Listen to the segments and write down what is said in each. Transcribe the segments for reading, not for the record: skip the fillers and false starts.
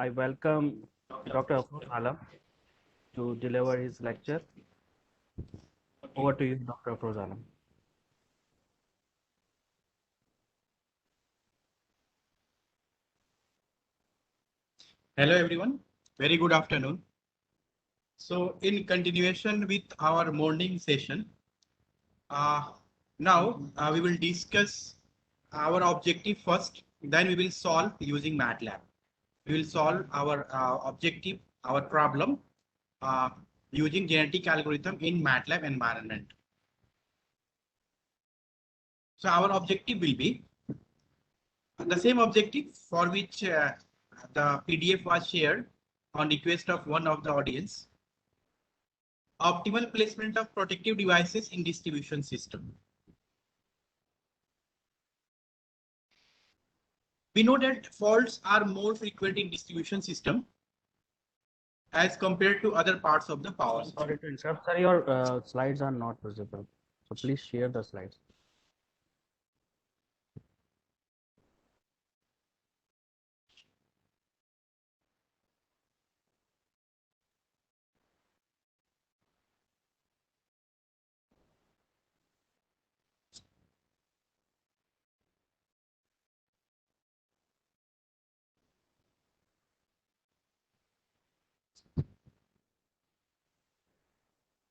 I welcome Dr. Afroz Alam to deliver his lecture. Over to you, Dr. Afroz Alam. Hello everyone, very good afternoon. So in continuation with our morning session, now we will discuss our objective first, then we will solve using MATLAB. We will solve our objective, our problem uh, using genetic algorithm in MATLAB environment. So our objective will be the same objective for which the PDF was shared on request of one of the audience. Optimal placement of protective devices in distribution system. We know that faults are more frequent in distribution system as compared to other parts of the power system. Sorry to interrupt, sir. Your slides are not visible. So please share the slides.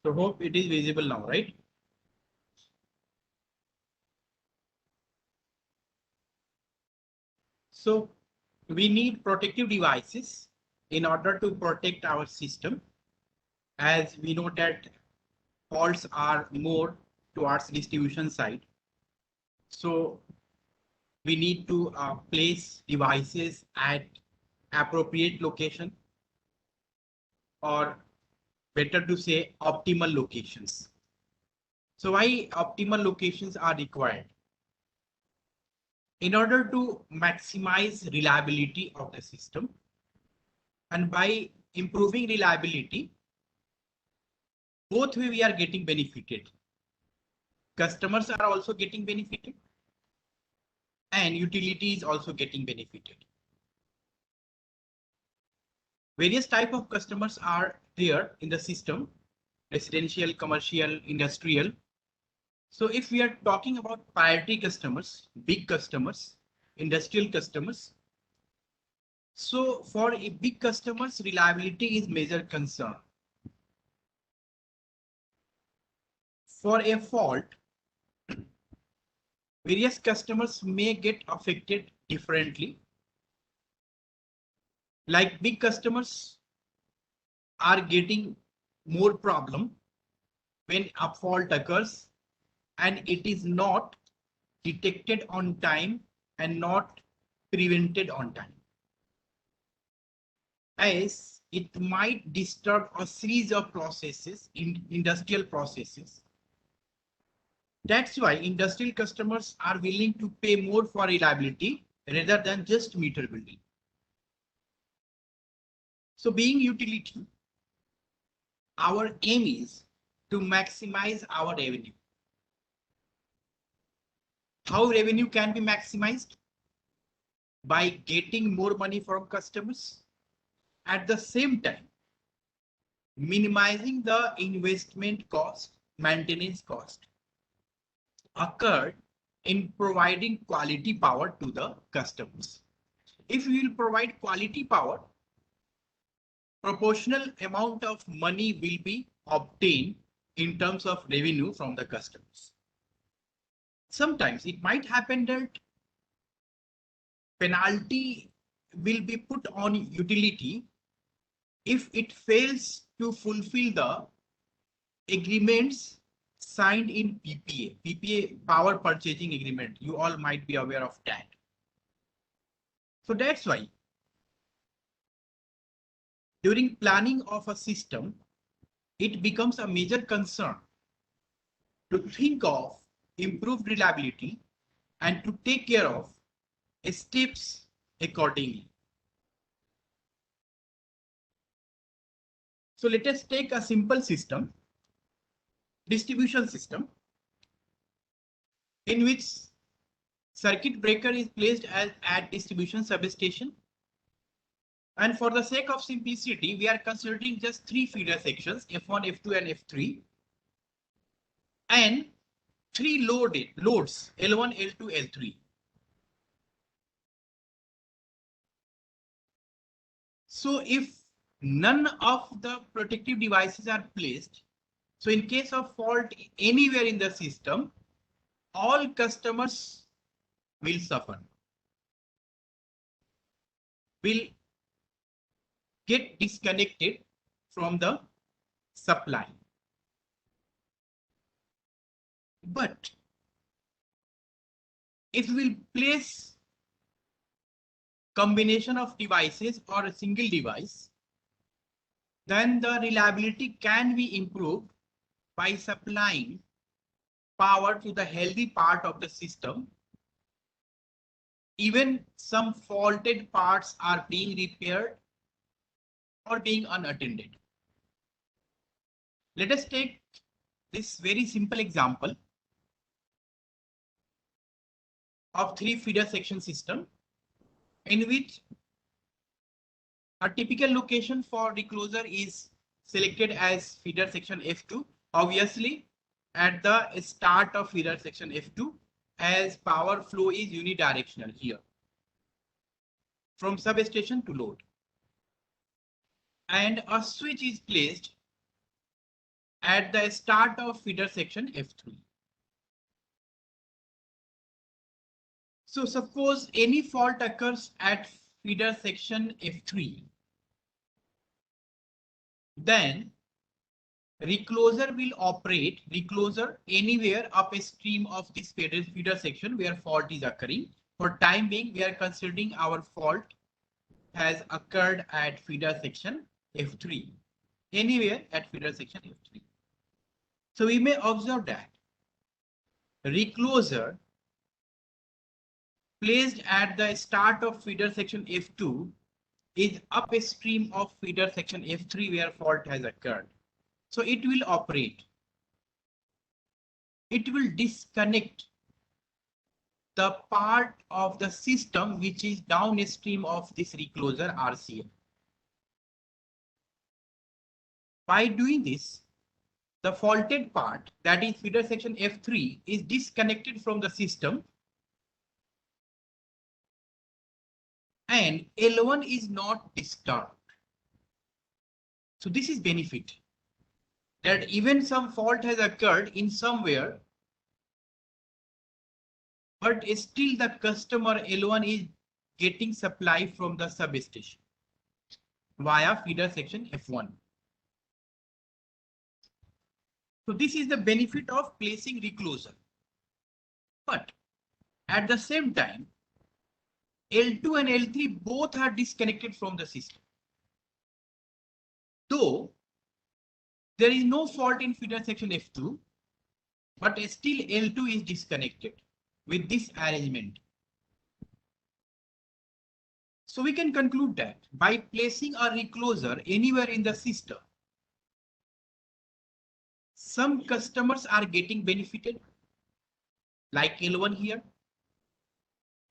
So hope it is visible now, right? So we need protective devices in order to protect our system, as we know that faults are more towards distribution side. So we need to place devices at appropriate location, or better to say optimal locations. So why optimal locations are required? In order to maximize reliability of the system, and by improving reliability, both way we are getting benefited. Customers are also getting benefited and utility is also getting benefited. Various type of customers are there in the system: residential, commercial, industrial. So if we are talking about priority customers, big customers, industrial customers, so for a big customers, reliability is major concern. For a fault, various customers may get affected differently. Like big customers are getting more problem when a fault occurs and it is not detected on time and not prevented on time, as it might disturb a series of processes in industrial processes. That's why industrial customers are willing to pay more for reliability rather than just meter building. So being utility, our aim is to maximize our revenue. How revenue can be maximized? By getting more money from customers, at the same time minimizing the investment cost, maintenance cost occurred in providing quality power to the customers. If we will provide quality power, proportional amount of money will be obtained in terms of revenue from the customers. Sometimes it might happen that penalty will be put on utility if it fails to fulfill the agreements signed in PPA, power purchasing agreement. You all might be aware of that. So that's why during planning of a system, it becomes a major concern to think of improved reliability and to take care of steps accordingly. So let us take a simple system, distribution system, in which circuit breaker is placed at distribution substation, And for the sake of simplicity, we are considering just 3 feeder sections, F1, F2, and F3, and 3 loads, L1, L2, L3. So if none of the protective devices are placed, so in case of fault anywhere in the system, all customers will suffer, will get disconnected from the supply. But if we will place combination of devices or a single device, then the reliability can be improved by supplying power to the healthy part of the system. Even some faulted parts are being repaired or being unattended. Let us take this very simple example of 3 feeder section system in which a typical location for recloser is selected as feeder section F2, obviously at the start of feeder section F2, as power flow is unidirectional here from substation to load. And a switch is placed at the start of feeder section F3. So suppose any fault occurs at feeder section F3, then recloser will operate recloser anywhere upstream of this feeder section where fault is occurring. For time being, we are considering our fault has occurred at feeder section F3, anywhere at feeder section F3. So we may observe that recloser placed at the start of feeder section F2 is upstream of feeder section F3 where fault has occurred. So it will operate. It will disconnect the part of the system which is downstream of this recloser RCL. By doing this, the faulted part, that is feeder section F3, is disconnected from the system, and L1 is not disturbed. So this is benefit, that even some fault has occurred in somewhere, but still the customer L1 is getting supply from the substation via feeder section F1. So this is the benefit of placing recloser. But at the same time, L2 and L3 both are disconnected from the system. Though there is no fault in feeder section F2, but still L2 is disconnected with this arrangement. So we can conclude that by placing a recloser anywhere in the system, some customers are getting benefited, like L1 here.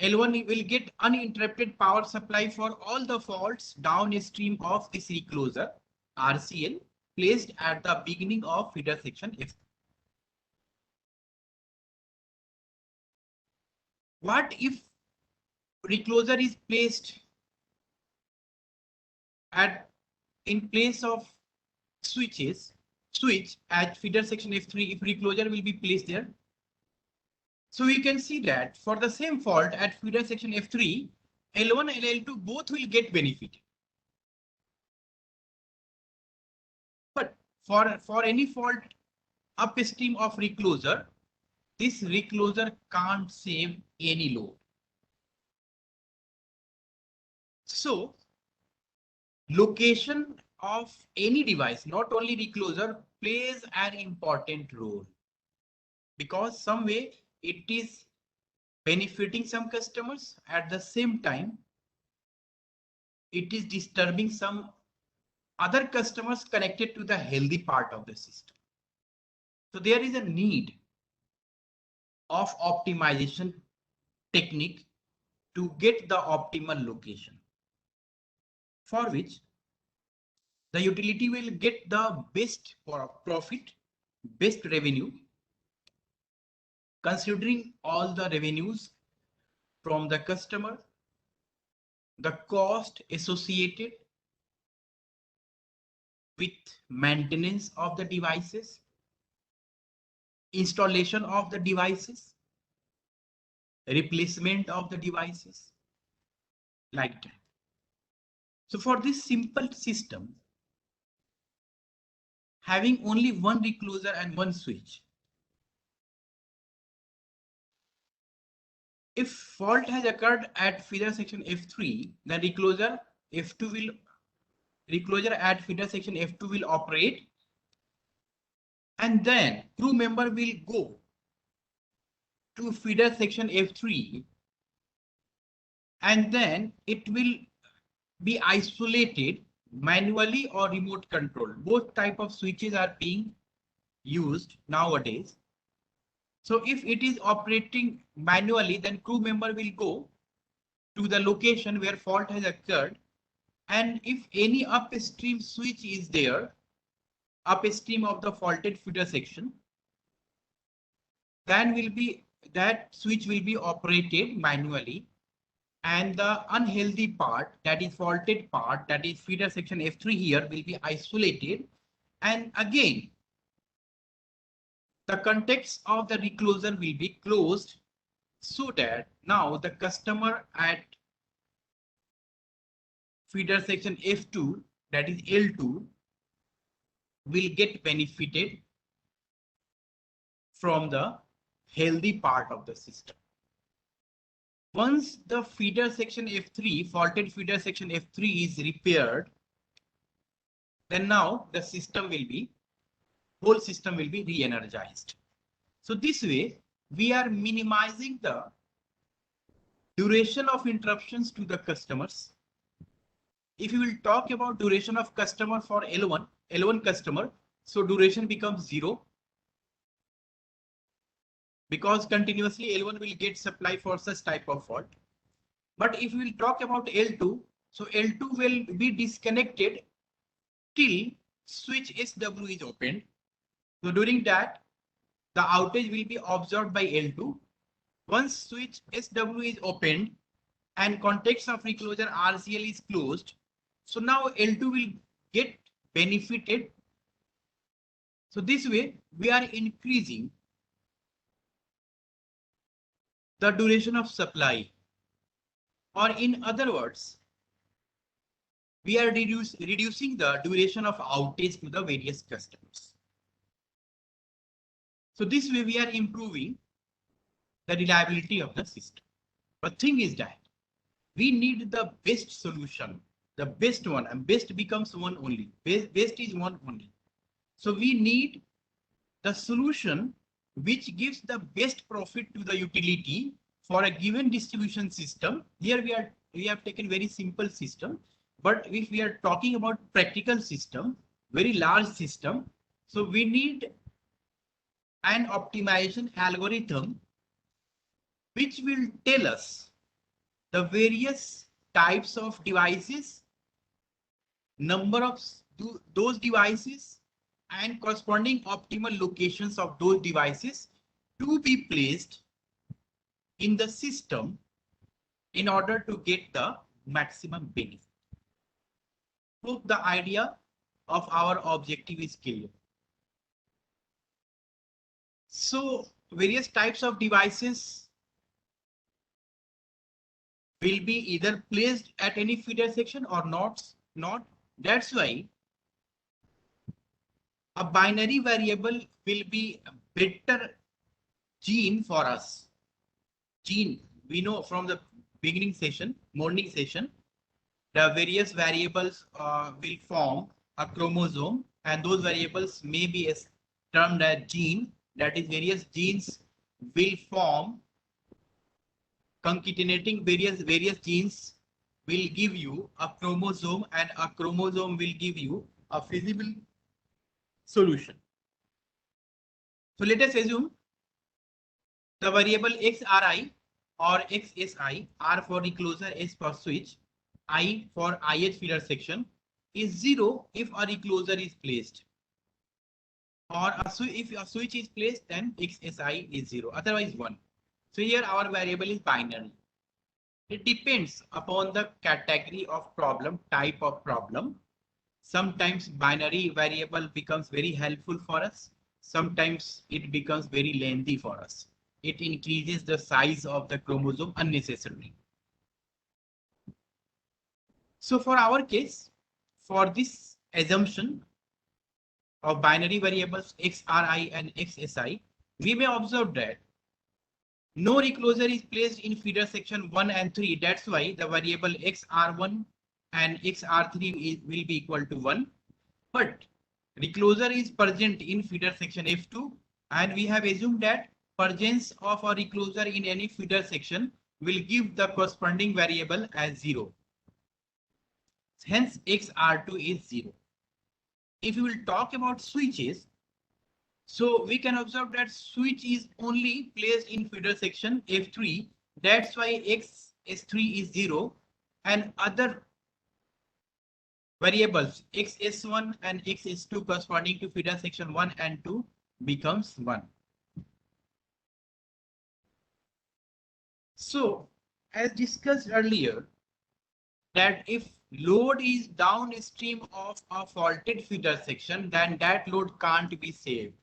L1 will get uninterrupted power supply for all the faults downstream of this recloser RCL placed at the beginning of feeder section F. What if recloser is placed in place of switch at feeder section F3, if recloser will be placed there? So we can see that for the same fault at feeder section F3, L1 and L2 both will get benefit. But for any fault upstream of recloser, this recloser can't save any load. So location of any device, not only recloser, plays an important role, because some way it is benefiting some customers, at the same time it is disturbing some other customers connected to the healthy part of the system. So there is a need of optimization technique to get the optimal location. for which the utility will get the best profit, best revenue, considering all the revenues from the customer, the cost associated with maintenance of the devices, installation of the devices, replacement of the devices, like that. So for this simple system, having only one recloser and one switch, if fault has occurred at feeder section F3, then recloser F2 will recloser at feeder section F2 will operate, and then crew member will go to feeder section F3, and then it will be isolated manually or remote control. Both type of switches are being used nowadays. So if it is operating manually, then crew member will go to the location where fault has occurred, and if any upstream switch is there, upstream of the faulted feeder section, then that switch will be operated manually, and the unhealthy part, that is faulted part, that is feeder section F3 here, will be isolated, and again the contacts of the recloser will be closed, so that now the customer at feeder section F2, that is L2, will get benefited from the healthy part of the system. Once the feeder section F3, faulted feeder section F3 is repaired, then now the system will be, whole system will be re-energized. So this way, we are minimizing the duration of interruptions to the customers. If you will talk about duration of customer for L1 customer, so duration becomes 0, because continuously L1 will get supply for such type of fault. But if we will talk about L2, so L2 will be disconnected till switch SW is opened. So during that, the outage will be observed by L2. Once switch SW is opened and contacts of recloser RCL is closed, so now L2 will get benefited. So this way, we are increasing the duration of supply, or in other words, we are reducing the duration of outage to the various customers. So this way we are improving the reliability of the system. But thing is that we need the best solution, the best one, and best becomes one only. Best is one only. So we need the solution which gives the best profit to the utility for a given distribution system. Here we have taken very simple system, but if we are talking about practical system, very large system, so we need an optimization algorithm which will tell us the various types of devices, number of those devices, and corresponding optimal locations of those devices to be placed in the system in order to get the maximum benefit. Hope the idea of our objective is clear. So various types of devices will be either placed at any feeder section or not. That's why a binary variable will be a better gene for us. Gene, we know from the beginning session, morning session, the various variables will form a chromosome, and those variables may be termed as gene. That is, various genes will form, concatenating various genes will give you a chromosome, and a chromosome will give you a feasible solution. So let us assume the variable xri or xsi, r for recloser, s for switch, I for ith feeder section is 0 if a recloser is placed. Or if a switch is placed, then xsi is 0, otherwise 1. So here our variable is binary. It depends upon the category of problem, type of problem. Sometimes binary variable becomes very helpful for us. Sometimes it becomes very lengthy for us. It increases the size of the chromosome unnecessarily. So for our case, for this assumption of binary variables xri and xsi, we may observe that no recloser is placed in feeder section 1 and 3. That's why the variable xr1 and xr3 will be equal to 1. But recloser is present in feeder section F2, and we have assumed that presence of a recloser in any feeder section will give the corresponding variable as 0. Hence, xr2 is 0. If we will talk about switches, so we can observe that switch is only placed in feeder section F3. That's why xs3 is 0, and other variables xs1 and xs2 corresponding to feeder section 1 and 2 becomes 1. So as discussed earlier, that if load is downstream of a faulted feeder section, then that load can't be saved.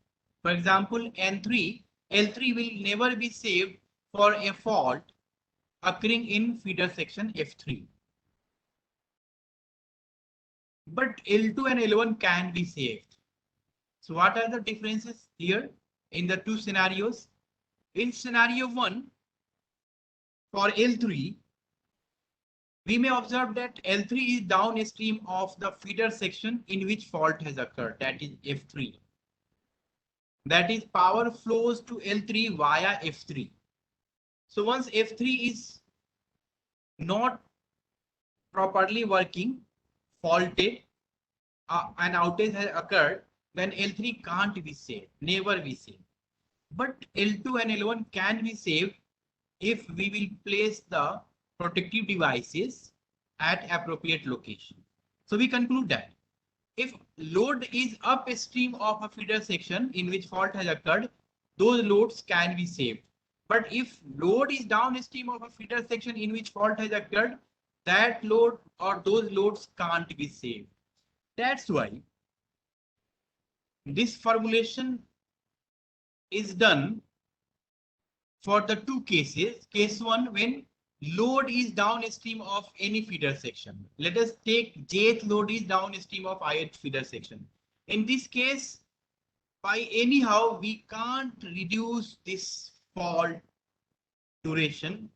For example, L3 will never be saved for a fault occurring in feeder section F3. But L2 and L1 can be saved. So what are the differences here in the two scenarios? In scenario 1, for L3, we may observe that L3 is downstream of the feeder section in which fault has occurred, that is F3. That is, power flows to L3 via F3. So once F3 is not properly working, faulted, an outage has occurred, then L3 can't be saved, never be saved. But L2 and L1 can be saved if we will place the protective devices at appropriate location. So we conclude that if load is upstream of a feeder section in which fault has occurred, those loads can be saved. But if load is downstream of a feeder section in which fault has occurred, that load or those loads can't be saved. That's why this formulation is done for the two cases. Case 1, when load is downstream of any feeder section. Let us take jth load is downstream of ith feeder section. In this case, by anyhow, we can't reduce this fault duration.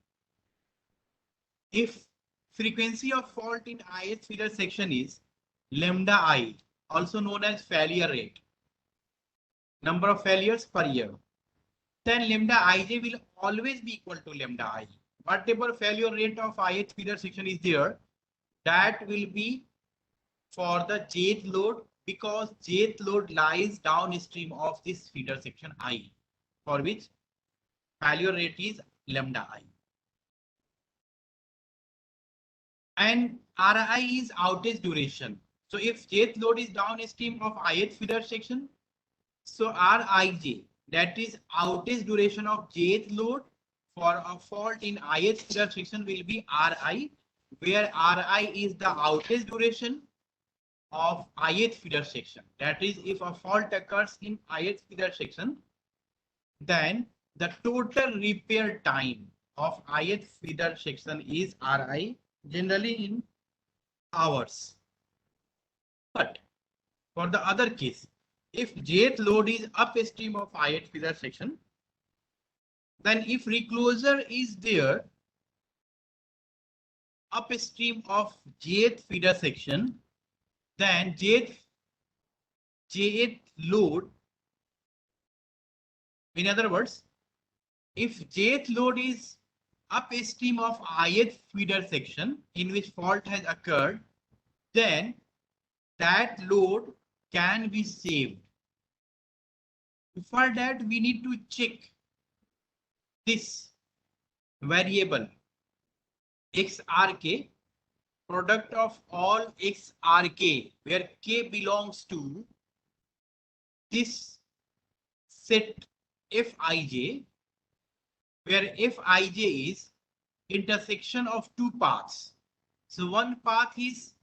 If frequency of fault in ith feeder section is lambda I, also known as failure rate, number of failures per year, then lambda ij will always be equal to lambda I. Whatever failure rate of ith feeder section is there, that will be for the jth load, because jth load lies downstream of this feeder section I, for which failure rate is lambda I. And Ri is outage duration. So if jth load is downstream of ith feeder section, so Rij, that is outage duration of jth load for a fault in ith feeder section, will be Ri, where Ri is the outage duration of ith feeder section. That is, if a fault occurs in ith feeder section, then the total repair time of ith feeder section is Ri, generally in hours. But for the other case, if jth load is upstream of ith feeder section, then if recloser is there upstream of jth feeder section, then jth load, in other words, if jth load is upstream of ith feeder section in which fault has occurred, then that load can be saved. For that, we need to check this variable xrk product of all x r k, where k belongs to this set Fij, where Fij is intersection of two paths. So one path is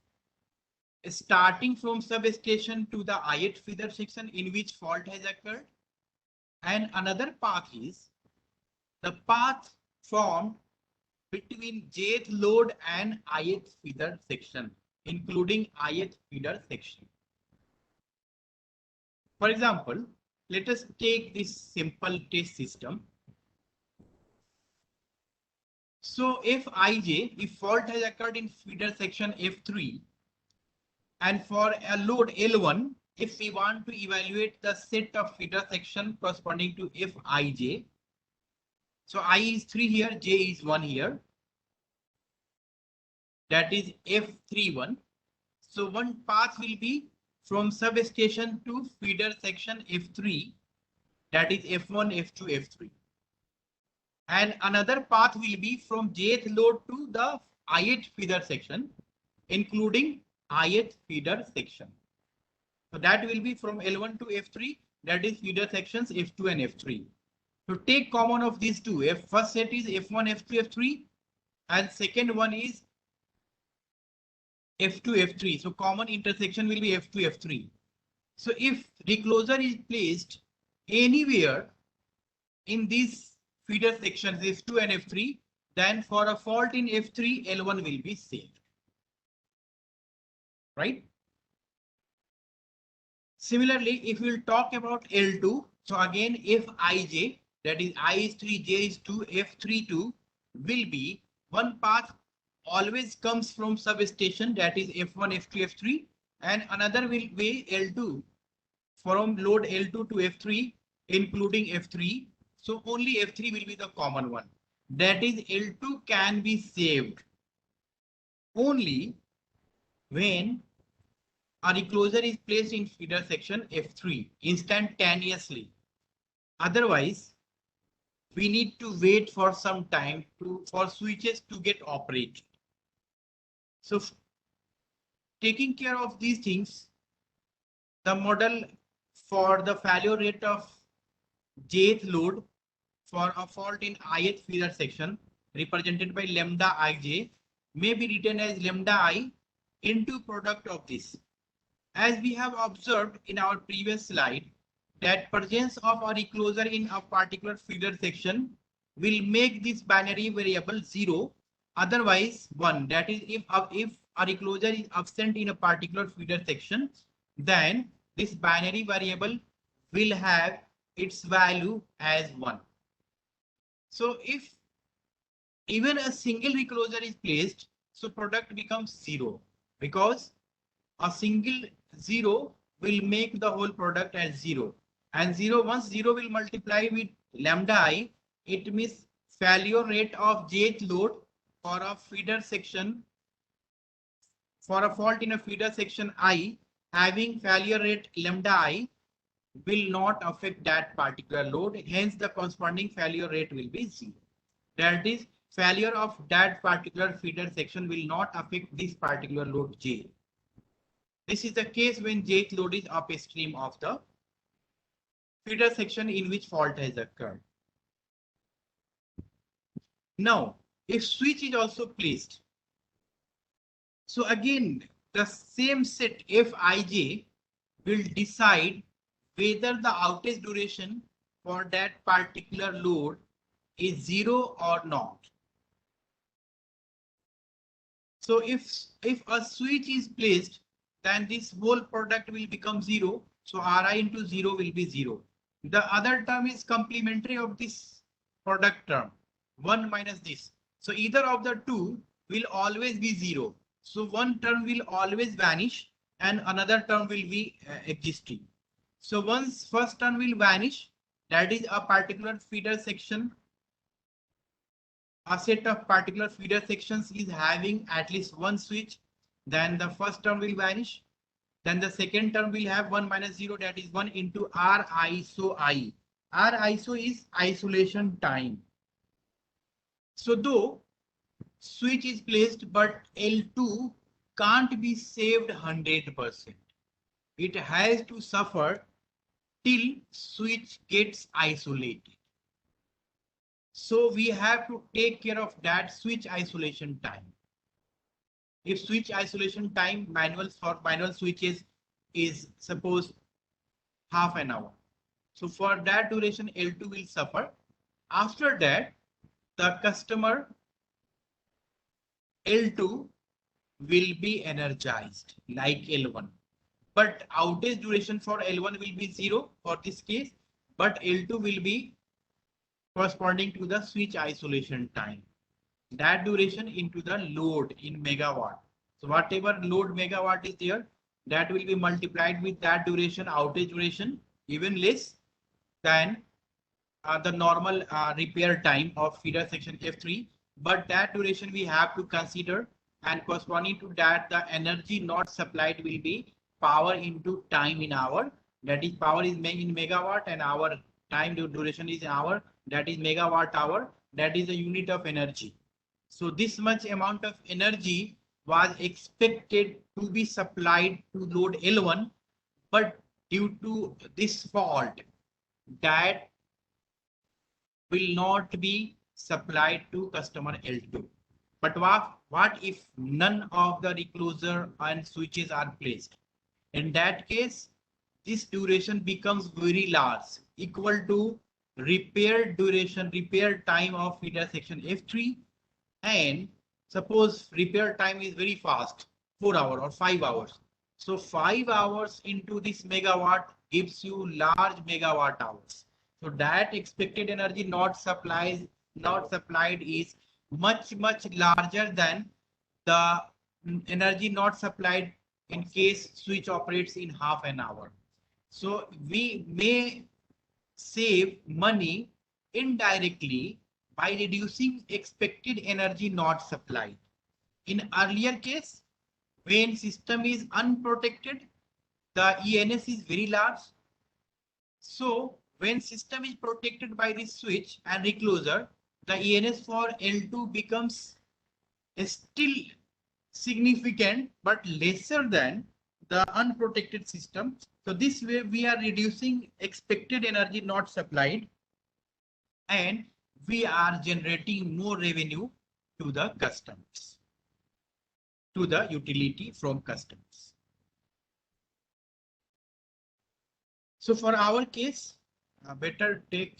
starting from substation to the ith feeder section in which fault has occurred, and another path is the path formed between jth load and ith feeder section, including ith feeder section. For example, let us take this simple test system. So if fault has occurred in feeder section F3, and for a load L1, if we want to evaluate the set of feeder section corresponding to Fij, so I is 3 here, j is 1 here, that is F31. So one path will be from substation to feeder section F3, that is F1, F2, F3. And another path will be from jth load to the ith feeder section, including ith feeder section. So that will be from L1 to F3, that is feeder sections F2 and F3. So take common of these two. First set is F1, F2, F3, and second one is F2, F3. So common intersection will be F2, F3. So if recloser is placed anywhere in these feeder sections F2 and F3, then for a fault in F3, L1 will be saved. Right? Similarly, if we'll talk about L2, so again, if Ij, that is I is 3, j is 2, F32 will be one path always comes from substation, that is F1, F2, F3, and another will be L2 from load L2 to F3, including F3. So only F3 will be the common one. That is L2 can be saved only when a recloser is placed in feeder section F3 instantaneously. Otherwise, we need to wait for some time for switches to get operated. So taking care of these things, the model for the failure rate of jth load for a fault in ith feeder section represented by lambda ij may be written as lambda I into product of this. As we have observed in our previous slide, that presence of a recloser in a particular feeder section will make this binary variable 0, otherwise 1. That is, if a recloser is absent in a particular feeder section, then this binary variable will have its value as 1. So if even a single recloser is placed, so product becomes 0, because a single 0 will make the whole product as 0. And 0, once 0 will multiply with lambda I, it means failure rate of jth load for a feeder section, for a fault in a feeder section I having failure rate lambda I will not affect that particular load. Hence the corresponding failure rate will be 0. That is, failure of that particular feeder section will not affect this particular load J. This is the case when jth load is upstream of the feeder section in which fault has occurred. Now, if switch is also placed, so again, the same set Fij will decide whether the outage duration for that particular load is 0 or not. So if a switch is placed, then this whole product will become 0. So Ri into 0 will be 0. The other term is complementary of this product term, 1 minus this. So either of the two will always be 0. So one term will always vanish and another term will be existing. So once first term will vanish, that is a particular feeder section, a set of particular feeder sections is having at least one switch, then the first term will vanish. Then the second term will have 1 minus 0, that is 1 into R iso I. R iso is isolation time. So though switch is placed, but L2 can't be saved 100%. It has to suffer till switch gets isolated. So we have to take care of that switch isolation time. If switch isolation time for manual switches is suppose half an hour. So for that duration, L2 will suffer. After that, the customer L2 will be energized like L1. But outage duration for L1 will be 0 for this case, but L2 will be corresponding to the switch isolation time. That duration into the load in megawatt. So whatever load megawatt is there, that will be multiplied with that duration, outage duration, even less than the normal repair time of feeder section F3. But that duration we have to consider, and corresponding to that, the energy not supplied will be power into time in hour. That is, power is in megawatt and our time duration is in hour. That is megawatt hour. That is a unit of energy. So this much amount of energy was expected to be supplied to load L1, but due to this fault, that will not be supplied to customer L2. But what if none of the recloser and switches are placed? In that case, this duration becomes very large, equal to repair duration, repair time of feeder section F3. And suppose repair time is very fast, 4 hours or 5 hours. So 5 hours into this megawatt gives you large megawatt hours. So that expected energy not supplied is much larger than the energy not supplied in case switch operates in half an hour. So we may save money indirectly by reducing expected energy not supplied. In earlier case, when system is unprotected, the ENS is very large. So when system is protected by this switch and recloser, the ENS for L2 becomes still significant but lesser than the unprotected system. So this way we are reducing expected energy not supplied, and we are generating more revenue to the customers, to the utility from customers. So for our case, better take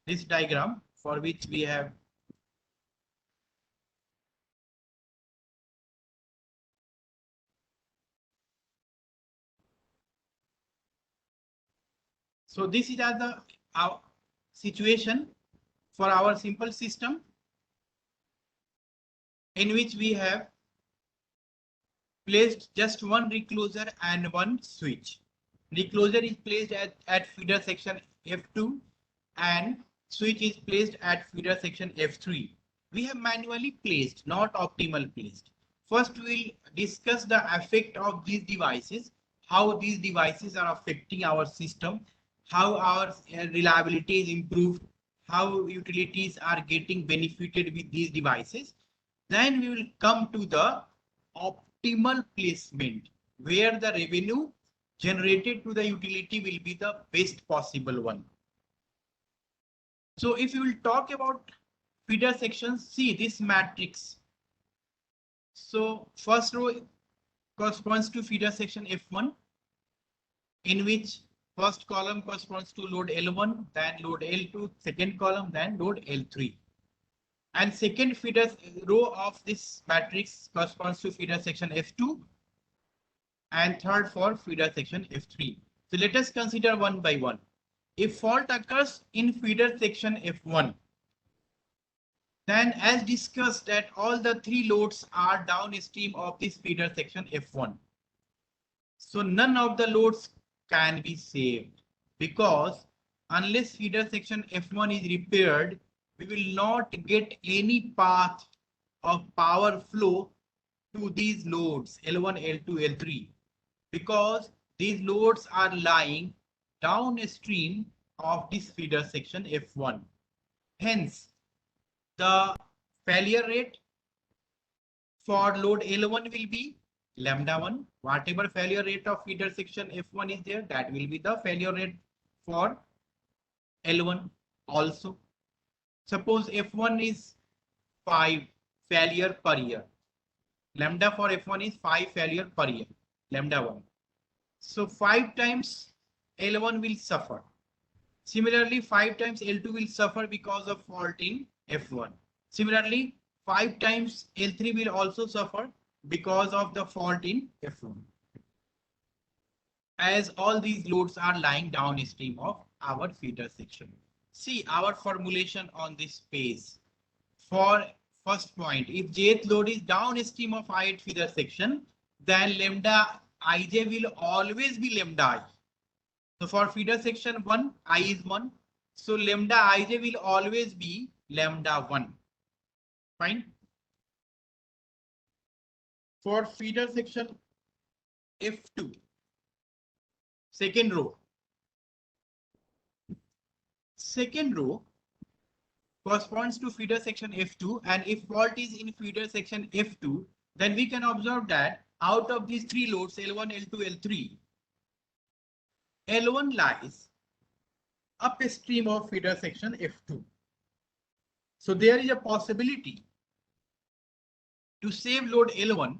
this diagram for which we have so this is our situation for our simple system, in which we have placed just one recloser and one switch. Recloser is placed at feeder section F2 and switch is placed at feeder section F3. We have manually placed, not optimal placed. First, we'll discuss the effect of these devices, how these devices are affecting our system, how our reliability is improved, how utilities are getting benefited with these devices. Then we will come to the optimal placement, where the revenue generated to the utility will be the best possible one. So if you will talk about feeder sections, see this matrix. So first row corresponds to feeder section F1, in which first column corresponds to load L1, then load L2, second column, then load L3. And second feeder row of this matrix corresponds to feeder section F2, and third for feeder section F3. So let us consider one by one. If fault occurs in feeder section F1, then as discussed that all the three loads are downstream of this feeder section F1. So none of the loads can be saved, because unless feeder section F1 is repaired, we will not get any path of power flow to these loads L1, L2, L3, because these loads are lying downstream of this feeder section F1. Hence, the failure rate for load L1 will be lambda 1. Whatever failure rate of feeder section F1 is there, that will be the failure rate for L1 also. Suppose F1 is 5 failure per year. Lambda for F1 is 5 failure per year, lambda 1. So 5 times L1 will suffer. Similarly, 5 times L2 will suffer because of fault in F1. Similarly, 5 times L3 will also suffer because of the fault in F1. As all these loads are lying downstream of our feeder section. See our formulation on this page. For first point, if jth load is downstream of ith feeder section, then lambda ij will always be lambda I. So for feeder section 1, I is 1. So lambda ij will always be lambda 1. Fine. For feeder section F2, second row. Second row corresponds to feeder section F2, and if fault is in feeder section F2, then we can observe that out of these three loads L1, L2, L3, L1 lies upstream of feeder section F2. So there is a possibility to save load L1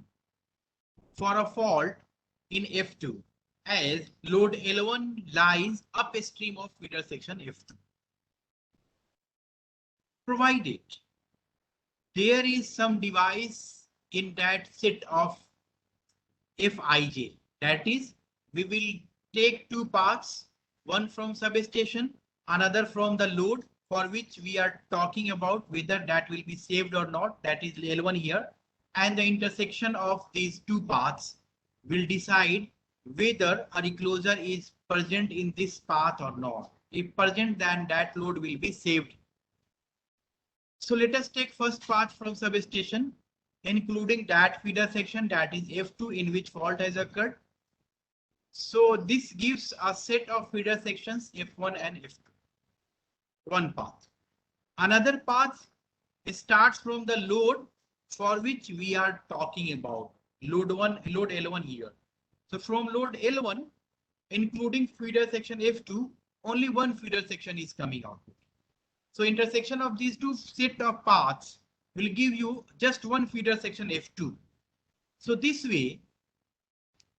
for a fault in F2, as load L1 lies upstream of feeder section F2. Provided there is some device in that set of Fij, that is, we will take two paths, one from substation, another from the load, for which we are talking about whether that will be saved or not, that is L1 here, and the intersection of these two paths will decide whether a recloser is present in this path or not. If present, then that load will be saved. So let us take first path from substation, including that feeder section, that is F2, in which fault has occurred. So this gives a set of feeder sections F1 and F2. One path. Another path starts from the load for which we are talking about, load L1 here. So from load L1, including feeder section F2, only one feeder section is coming out. So intersection of these two set of paths will give you just one feeder section F2. So this way,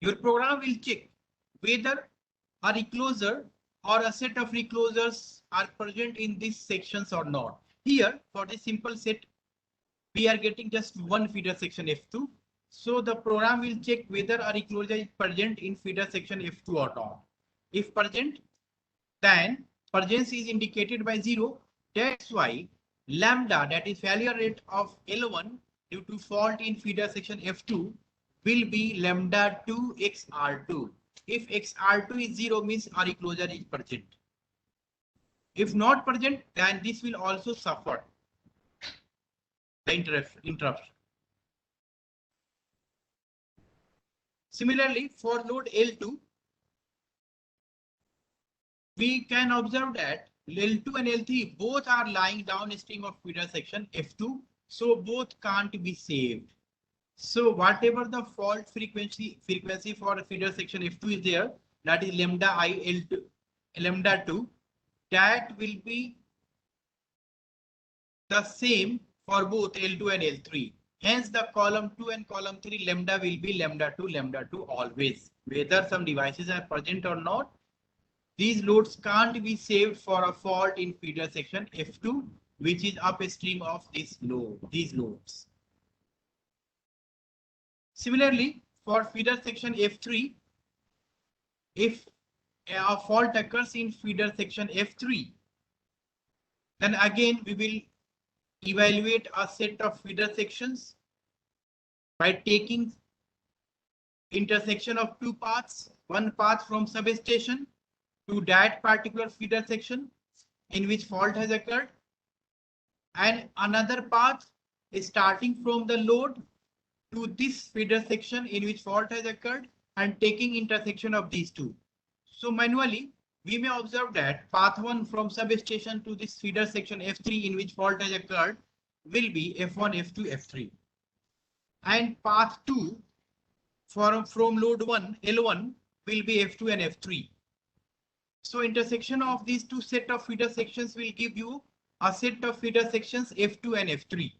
your program will check whether a recloser or a set of reclosers are present in these sections or not. Here, for this simple set, we are getting just one feeder section F2. So the program will check whether a recloser is present in feeder section F2 or not. If present, then presence is indicated by 0. That's why lambda, that is failure rate of L1 due to fault in feeder section F2, will be lambda 2 XR2. If XR2 is 0, means a recloser is present. If not present, then this will also suffer the interruption. Similarly, for load L2, we can observe that L2 and L3 both are lying downstream of feeder section F2, so both can't be saved. So whatever the fault frequency for feeder section F2 is there, that is lambda I L2, lambda 2, that will be the same for both L2 and L3. Hence the column 2 and column 3 lambda will be lambda 2 always. Whether some devices are present or not, these loads can't be saved for a fault in feeder section F2, which is upstream of this load, these loads. Similarly, for feeder section F3, if a fault occurs in feeder section F3, then again we will evaluate a set of feeder sections by taking intersection of two paths, one path from substation to that particular feeder section in which fault has occurred, and another path is starting from the load to this feeder section in which fault has occurred and taking intersection of these two. So manually, we may observe that path 1 from substation to this feeder section F3 in which fault has occurred will be F1, F2, F3. And path 2 from load 1, L1 will be F2 and F3. So intersection of these two set of feeder sections will give you a set of feeder sections F2 and F3.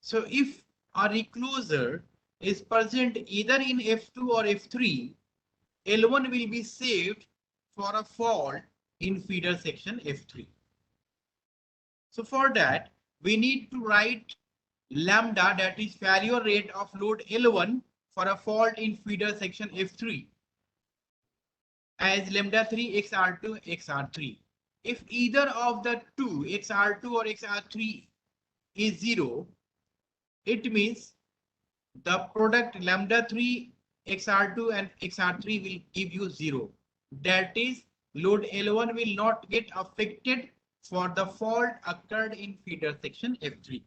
So if a recloser is present either in F2 or F3, L1 will be saved for a fault in feeder section F3. So for that, we need to write lambda, that is failure rate of load L1 for a fault in feeder section F3 as lambda 3 XR2 XR3. If either of the two XR2 or XR3 is 0, it means the product lambda 3 XR2 and XR3 will give you 0. That is, load L1 will not get affected for the fault occurred in feeder section F3.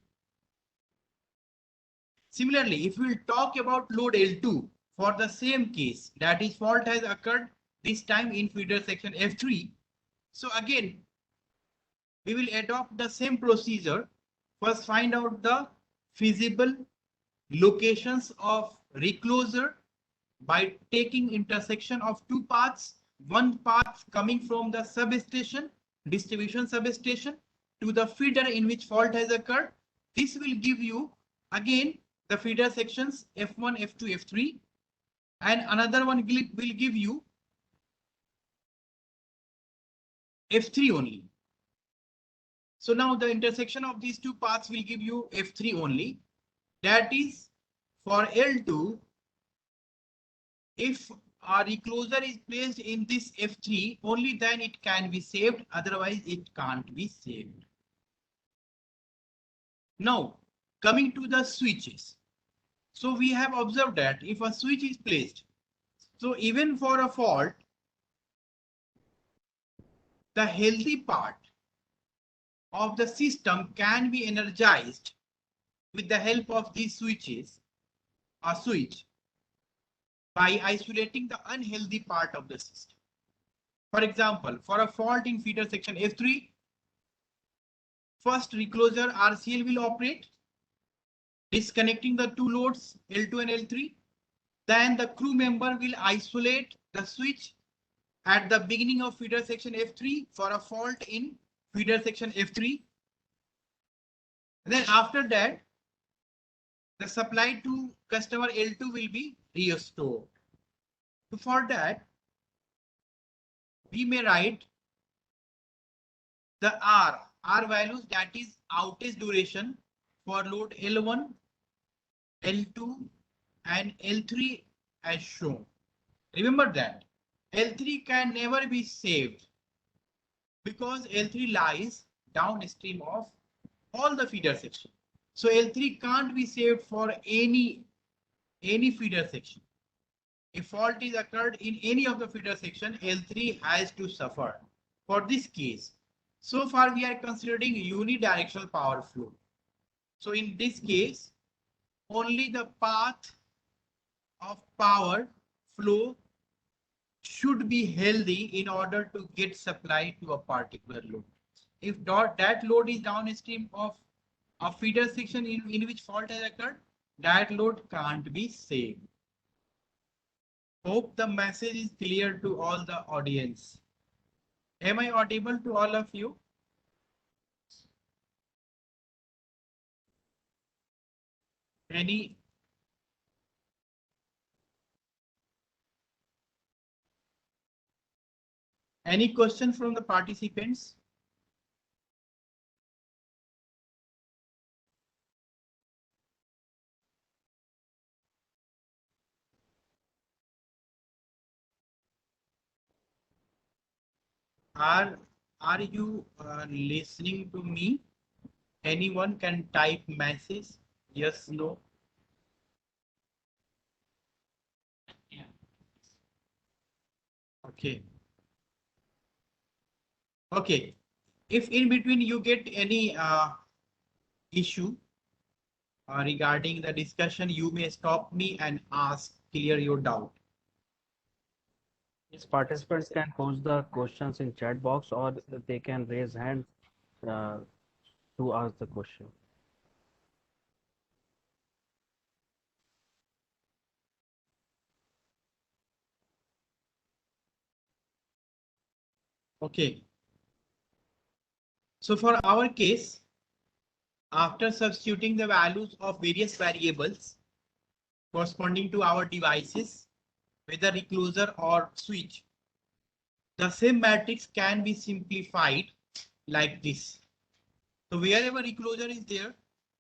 Similarly, if we will talk about load L2 for the same case, that is fault has occurred this time in feeder section F3. So again, we will adopt the same procedure. First, find out the feasible locations of recloser by taking intersection of two paths. One path coming from the substation, distribution substation, to the feeder in which fault has occurred. This will give you again the feeder sections F1, F2, F3, and another one will give you F3 only. So now the intersection of these two paths will give you F3 only. That is, for L2, if our recloser is placed in this F3, only then it can be saved, otherwise it can't be saved. Now, coming to the switches. So we have observed that if a switch is placed, so even for a fault, the healthy part of the system can be energized with the help of these switches, a switch, by isolating the unhealthy part of the system. For example, for a fault in feeder section F3, first recloser RCL will operate, disconnecting the two loads L2 and L3. Then the crew member will isolate the switch at the beginning of feeder section F3 for a fault in feeder section F3. Then after that, the supply to customer L2 will be restored. So for that, we may write the R values, that is outage duration for load L1, L2 and L3 as shown. Remember that L3 can never be saved because L3 lies downstream of all the feeder section. So L3 can't be saved for any feeder section. If fault is occurred in any of the feeder section, L3 has to suffer. For this case, so far we are considering unidirectional power flow. So in this case, only the path of power flow should be healthy in order to get supply to a particular load. If that load is downstream of a feeder section in which fault has occurred, that load can't be saved. Hope the message is clear to all the audience. Am I audible to all of you? Any question from the participants? Are you listening to me? Anyone can type message, yes, no. Yeah. Okay. Okay. If in between you get any issue regarding the discussion, you may stop me and ask, clear your doubt. Yes, participants can post the questions in chat box or they can raise hand to ask the question. Okay. So for our case, after substituting the values of various variables corresponding to our devices, whether recloser or switch, the same matrix can be simplified like this. So wherever recloser is there,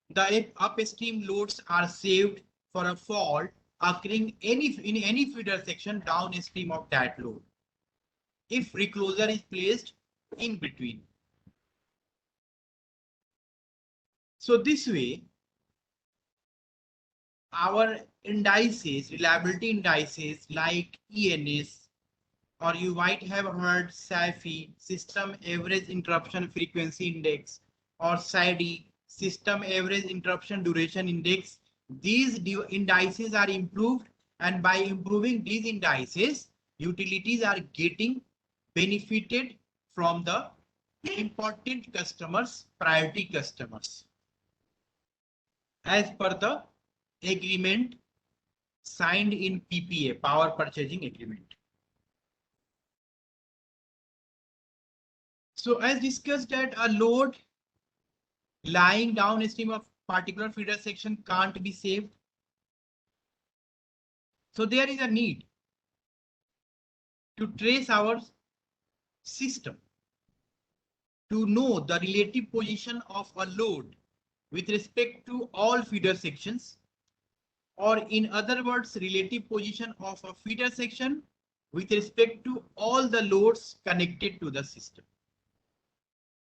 the upstream loads are saved for a fault occurring in any feeder section downstream of that load, if recloser is placed in between. So this way, our indices, reliability indices like ENS, or you might have heard SAFI, System Average Interruption Frequency Index, or SADI, System Average Interruption Duration Index. These indices are improved, and by improving these indices, utilities are getting benefited from the important customers, priority customers, as per the agreement signed in PPA, Power Purchasing Agreement. So as discussed, that a load lying downstream of particular feeder section can't be saved. So there is a need to trace our system to know the relative position of a load with respect to all feeder sections, or in other words, relative position of a feeder section with respect to all the loads connected to the system.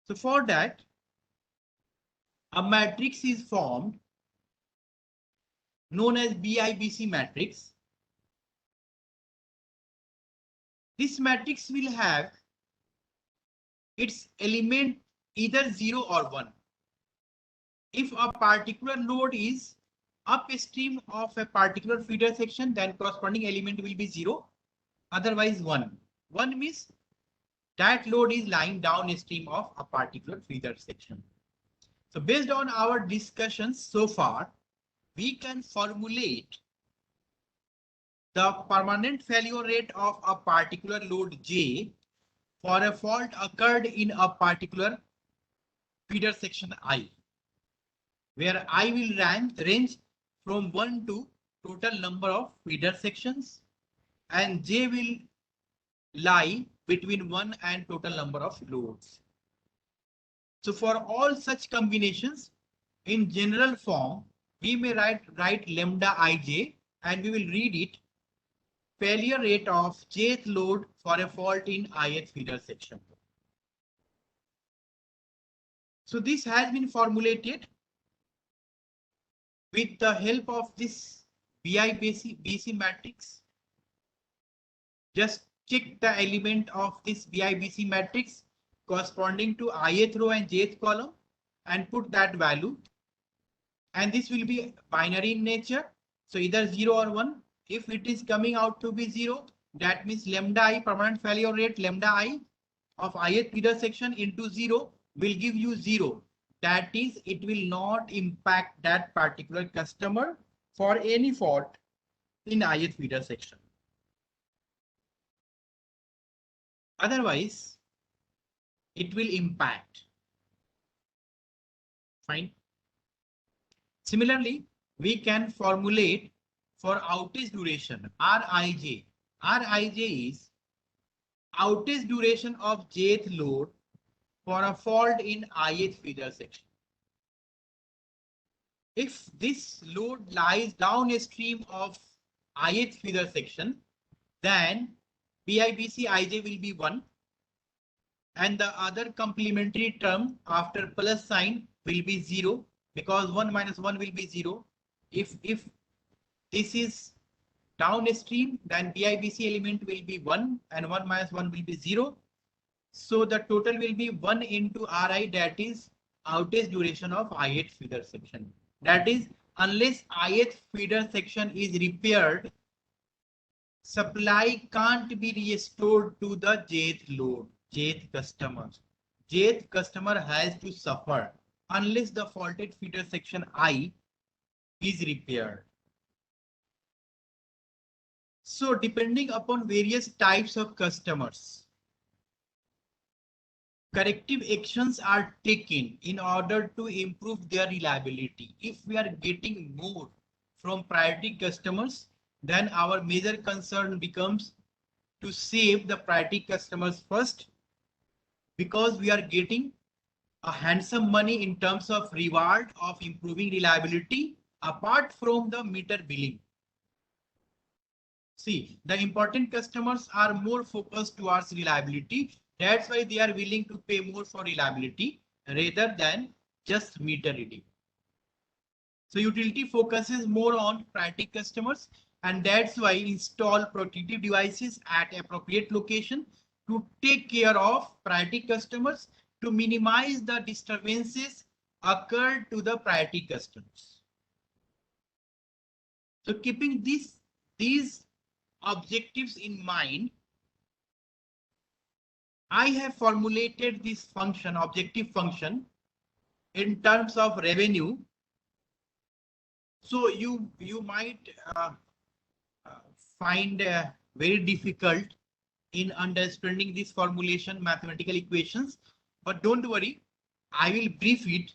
So for that, a matrix is formed known as BIBC matrix. This matrix will have its element either 0 or 1. If a particular load is upstream of a particular feeder section, then corresponding element will be 0, otherwise 1. 1 means that load is lying downstream of a particular feeder section. So based on our discussions so far, we can formulate the permanent failure rate of a particular load J for a fault occurred in a particular feeder section I, where I will range from 1 to total number of feeder sections, and J will lie between 1 and total number of loads. So for all such combinations, in general form, we may write lambda ij, and we will read it: failure rate of jth load for a fault in ith feeder section. So this has been formulated with the help of this BIBC matrix. Just check the element of this BIBC matrix corresponding to ith row and jth column and put that value. And this will be binary in nature, so either 0 or 1. If it is coming out to be 0, that means lambda I, permanent failure rate lambda I of ith feeder section into 0 will give you 0. That is, it will not impact that particular customer for any fault in ith feeder section. Otherwise, it will impact. Fine. Similarly, we can formulate for outage duration Rij. Rij is outage duration of jth load for a fault in ith feeder section. If this load lies downstream of ith feeder section, then BIBC ij will be 1, and the other complementary term after plus sign will be 0, because 1 minus 1 will be 0. If this is downstream, then BIBC element will be 1, and 1 minus 1 will be 0. So the total will be 1 into Ri, that is outage duration of ith feeder section. That is, unless ith feeder section is repaired, supply can't be restored to the jth load, jth customer. Jth customer has to suffer unless the faulted feeder section I is repaired. So depending upon various types of customers, corrective actions are taken in order to improve their reliability. If we are getting more from priority customers, then our major concern becomes to save the priority customers first, because we are getting a handsome money in terms of reward of improving reliability apart from the meter billing. See, the important customers are more focused towards reliability. That's why they are willing to pay more for reliability rather than just meter reading. So utility focuses more on priority customers, and that's why install protective devices at appropriate location to take care of priority customers, to minimize the disturbances occurred to the priority customers. So keeping these objectives in mind, I have formulated this function, objective function, in terms of revenue. So you might find very difficult in understanding this formulation, mathematical equations, but don't worry, I will brief it.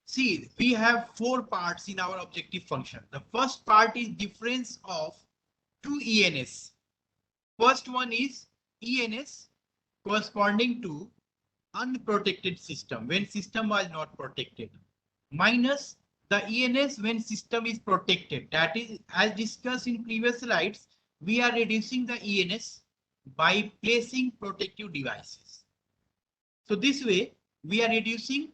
See, we have 4 parts in our objective function. The first part is difference of 2 ENS. First one is ENS corresponding to unprotected system, when system was not protected, minus the ENS when system is protected. That is, as discussed in previous slides, we are reducing the ENS by placing protective devices. So this way we are reducing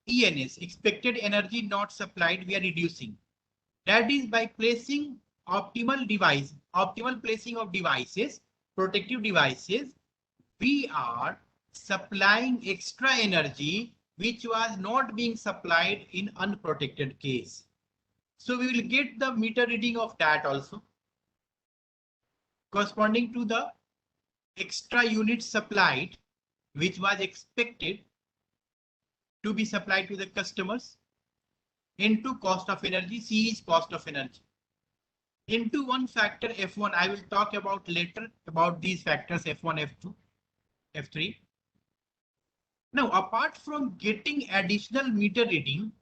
ENS, expected energy not supplied, we are reducing. That is by placing optimal placing of devices, protective devices, we are supplying extra energy which was not being supplied in unprotected case. So we will get the meter reading of that also, corresponding to the extra units supplied which was expected to be supplied to the customers, into cost of energy. C is cost of energy, into one factor F1. I will talk about later about these factors F1, F2, F3. Now, apart from getting additional meter reading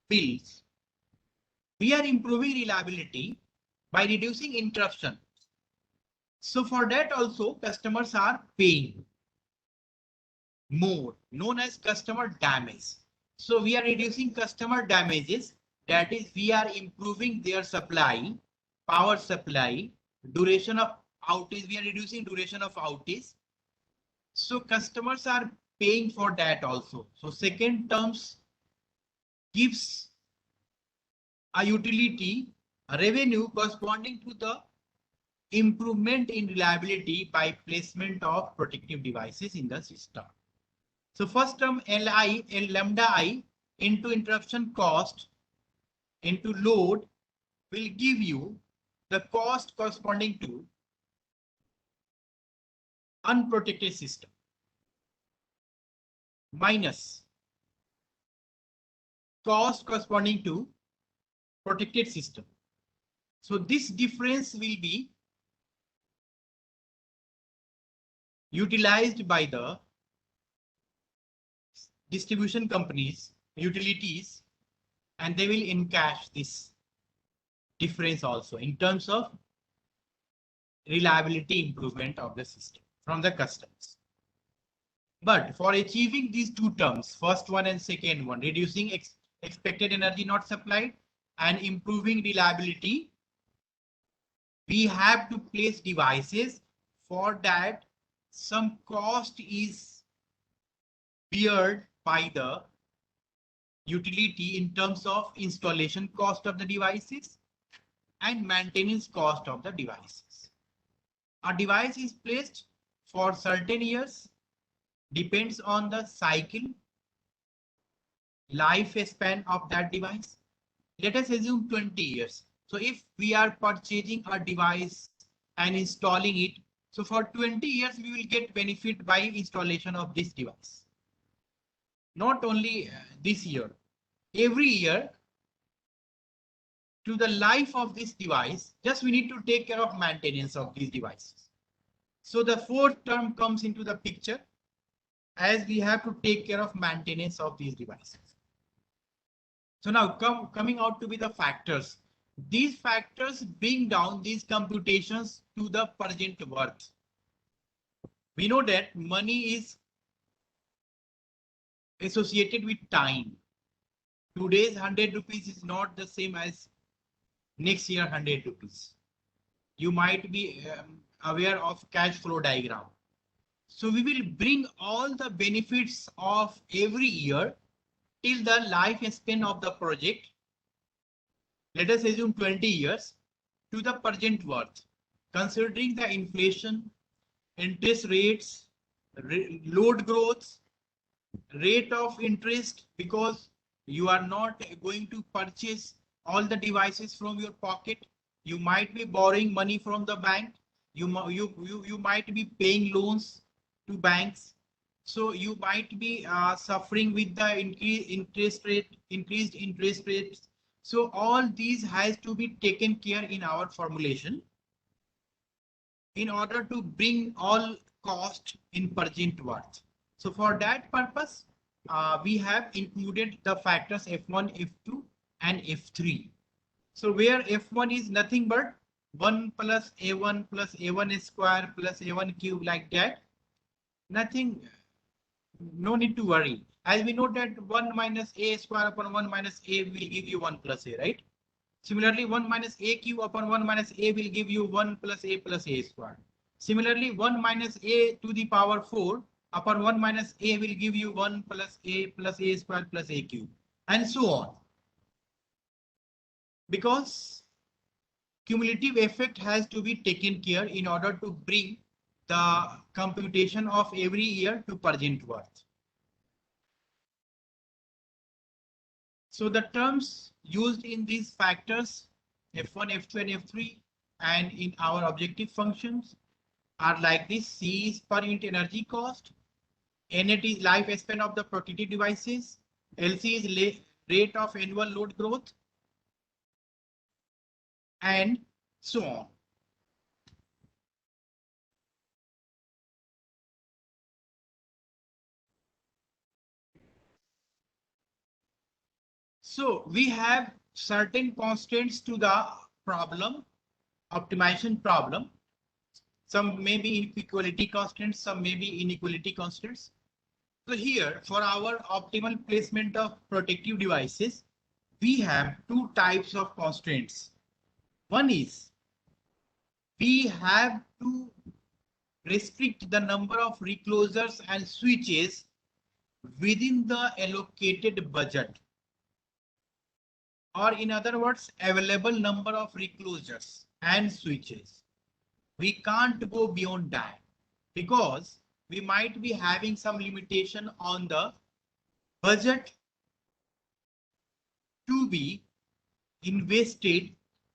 bills, we are improving reliability by reducing interruption. So for that also customers are paying more, known as customer damage. So we are reducing customer damages. That is, we are improving their supply, power supply, duration of outage. We are reducing duration of outage. So customers are paying for that also. So second terms gives a utility a revenue corresponding to the improvement in reliability by placement of protective devices in the system. So first term Li, lambda I into interruption cost into load will give you the cost corresponding to unprotected system, minus cost corresponding to protected system. So this difference will be utilized by the distribution companies, utilities, and they will encash this difference also in terms of reliability improvement of the system from the customers. But for achieving these two terms, first one and second one, reducing expected energy not supplied and improving reliability, we have to place devices. For that, some cost is beared by the utility in terms of installation cost of the devices and maintenance cost of the devices. A device is placed for certain years, depends on the cycle lifespan of that device. Let us assume 20 years. So if we are purchasing a device and installing it, so for 20 years we will get benefit by installation of this device. Not only this year, every year to the life of this device, just we need to take care of maintenance of these devices. So the fourth term comes into the picture. as we have to take care of maintenance of these devices. So now coming out to be the factors. These factors bring down these computations to the present worth. We know that money is associated with time. Today's 100 rupees is not the same as next year 100 rupees. You might be aware of cash flow diagram. So we will bring all the benefits of every year till the lifespan of the project. Let us assume 20 years to the present worth, considering the inflation, interest rates, load growth, rate of interest, because you are not going to purchase all the devices from your pocket. You might be borrowing money from the bank. You might be paying loans to banks. So you might be suffering with the increased interest rates. So all these has to be taken care in our formulation in order to bring all cost in present worth. So for that purpose, we have included the factors F1, F2, and F3. So where F1 is nothing but 1 plus A1 square plus A1 cube, like that. Nothing, no need to worry. As we know that 1 minus A square upon 1 minus A will give you 1 plus A, right? Similarly, 1 minus A cube upon 1 minus A will give you 1 plus A square. Similarly, 1 minus A to the power 4 upon 1 minus A will give you 1 plus A square plus A cube, and so on. Because cumulative effect has to be taken care in order to bring the computation of every year to present worth. So the terms used in these factors F1, F2, and F3 and in our objective functions are like this. C is per unit energy cost, NAT is lifespan of the protected devices, LC is rate of annual load growth, and so on. So we have certain constants to the problem, optimization problem. Some may be equality constants, some may be inequality constants. So here, for our optimal placement of protective devices, we have two types of constraints. One is we have to restrict the number of reclosers and switches within the allocated budget. Or in other words, available number of reclosers and switches. We can't go beyond that because we might be having some limitation on the budget to be invested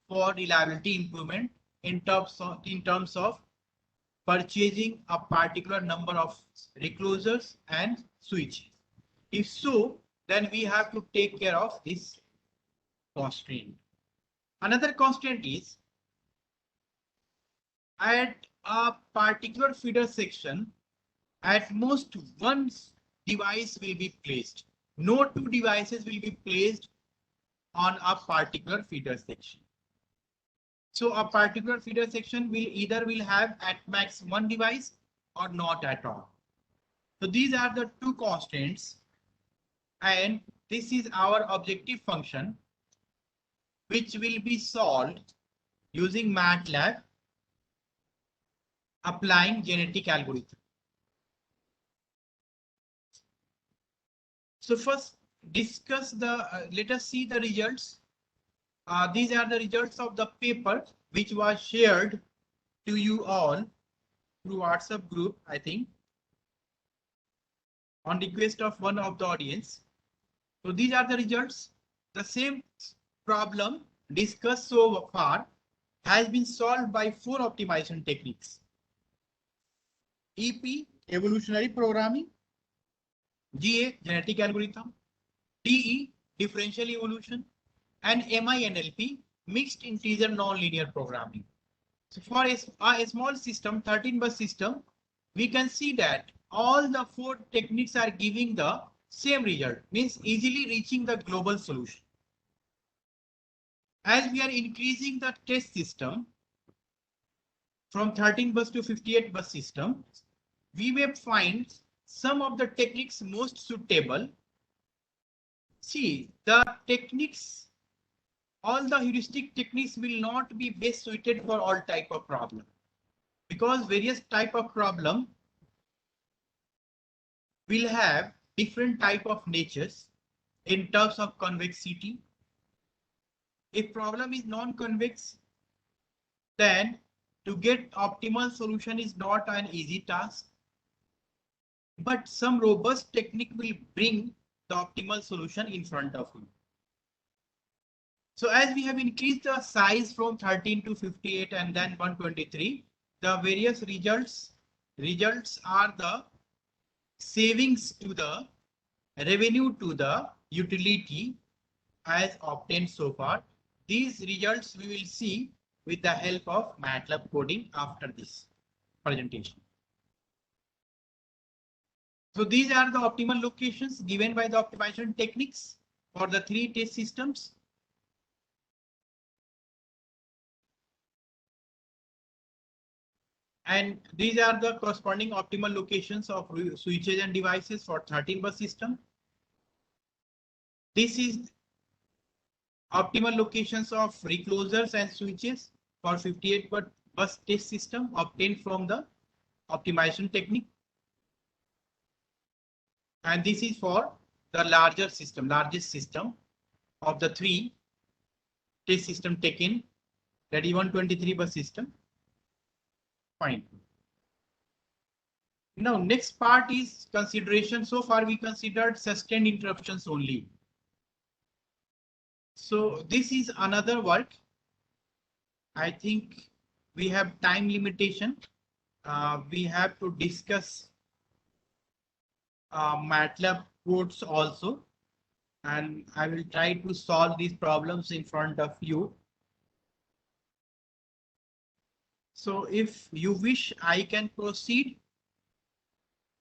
for reliability improvement in terms of purchasing a particular number of reclosers and switches. If so, then we have to take care of this constraint. Another constraint is at a particular feeder section, at most one device will be placed. No two devices will be placed on a particular feeder section. So a particular feeder section will have at max one device or not at all. So these are the two constraints, and this is our objective function, which will be solved using MATLAB, applying genetic algorithm. So first discuss the, let us see the results. These are the results of the paper which was shared to you all through WhatsApp group, I think, on request of one of the audience. So these are the results. The same problem discussed so far has been solved by 4 optimization techniques: EP, evolutionary programming; GA, genetic algorithm; DE, differential evolution; and MINLP, mixed integer nonlinear programming. So for a small system, 13 bus system, we can see that all the four techniques are giving the same result, means easily reaching the global solution. As we are increasing the test system from 13 bus to 58 bus system, we may find some of the techniques most suitable. See, the techniques, all the heuristic techniques will not be best suited for all type of problem, because various type of problem will have different type of natures in terms of convexity. If problem is non-convex, then to get optimal solution is not an easy task. But some robust technique will bring the optimal solution in front of you. So as we have increased the size from 13 to 58 and then 123, the various results are the savings to the revenue to the utility as obtained so far. These results we will see with the help of MATLAB coding after this presentation. So these are the optimal locations given by the optimization techniques for the three test systems. And these are the corresponding optimal locations of switches and devices for 13 bus system. This is optimal locations of reclosers and switches for 58 bus test system obtained from the optimization technique. And this is for the largest system of the three test system taken, that is 123 bus system. Fine. Now next part is consideration. So far we considered sustained interruptions only. So this is another work. I think we have time limitation. We have to discuss MATLAB codes also, and I will try to solve these problems in front of you. So if you wish, I can proceed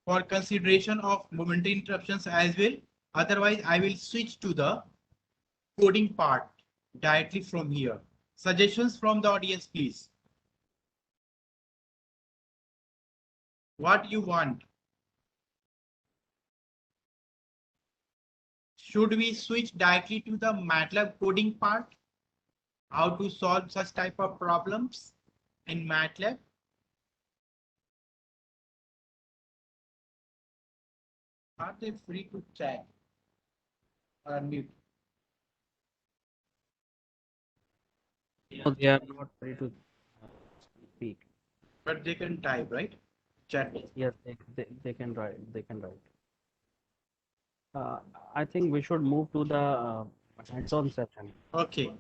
for consideration of momentary interruptions as well. Otherwise, I will switch to the coding part directly from here. Suggestions from the audience, please. What you want? Should we switch directly to the MATLAB coding part? How to solve such type of problems in MATLAB? Are they free to chat or mute? No, they are not ready to speak. But they can type, right? Chat. Yes, they can write. They can write. I think we should move to the hands-on session. Okay.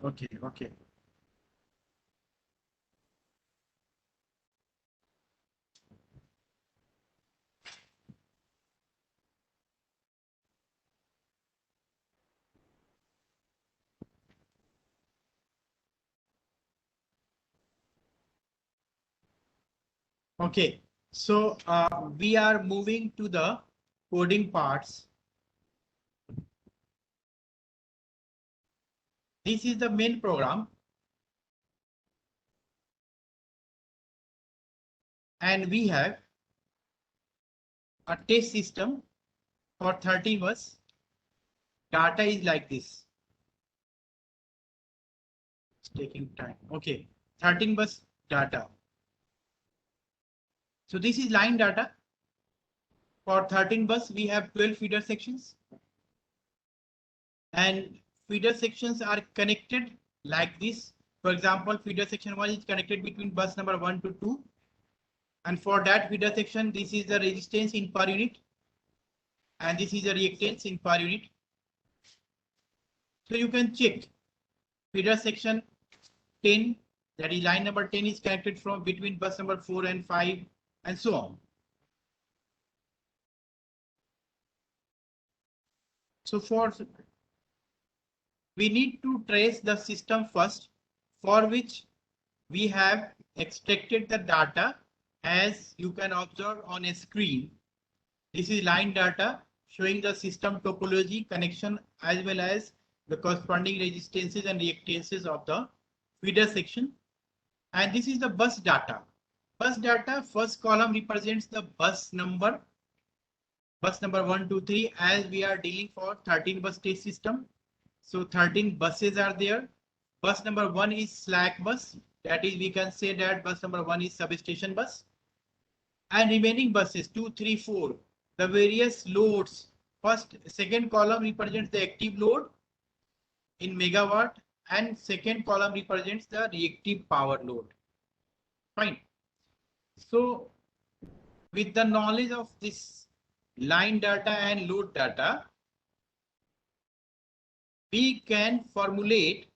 Okay, so we are moving to the coding parts. This is the main program. And we have a test system for 30 bus. Data is like this. It's taking time. Okay, 13 bus data. So this is line data. For 13 bus, we have 12 feeder sections. And feeder sections are connected like this. For example, feeder section 1 is connected between bus number 1 to 2. And for that feeder section, this is the resistance in per unit. And this is the reactance in per unit. So you can check feeder section 10, that is line number 10 is connected from between bus number 4 and 5 and so on. So we need to trace the system first, for which we have extracted the data as you can observe on a screen. This is line data showing the system topology, connection, as well as the corresponding resistances and reactances of the feeder section. And this is the bus data. Bus data, first column represents the bus number 1, 2, 3, as we are dealing for 13 bus stage system. So 13 buses are there. Bus number 1 is slack bus. That is, we can say that bus number 1 is substation bus. And remaining buses 2, 3, 4, the various loads. Second column represents the active load in megawatt, and second column represents the reactive power load. Fine. So with the knowledge of this line data and load data, we can formulate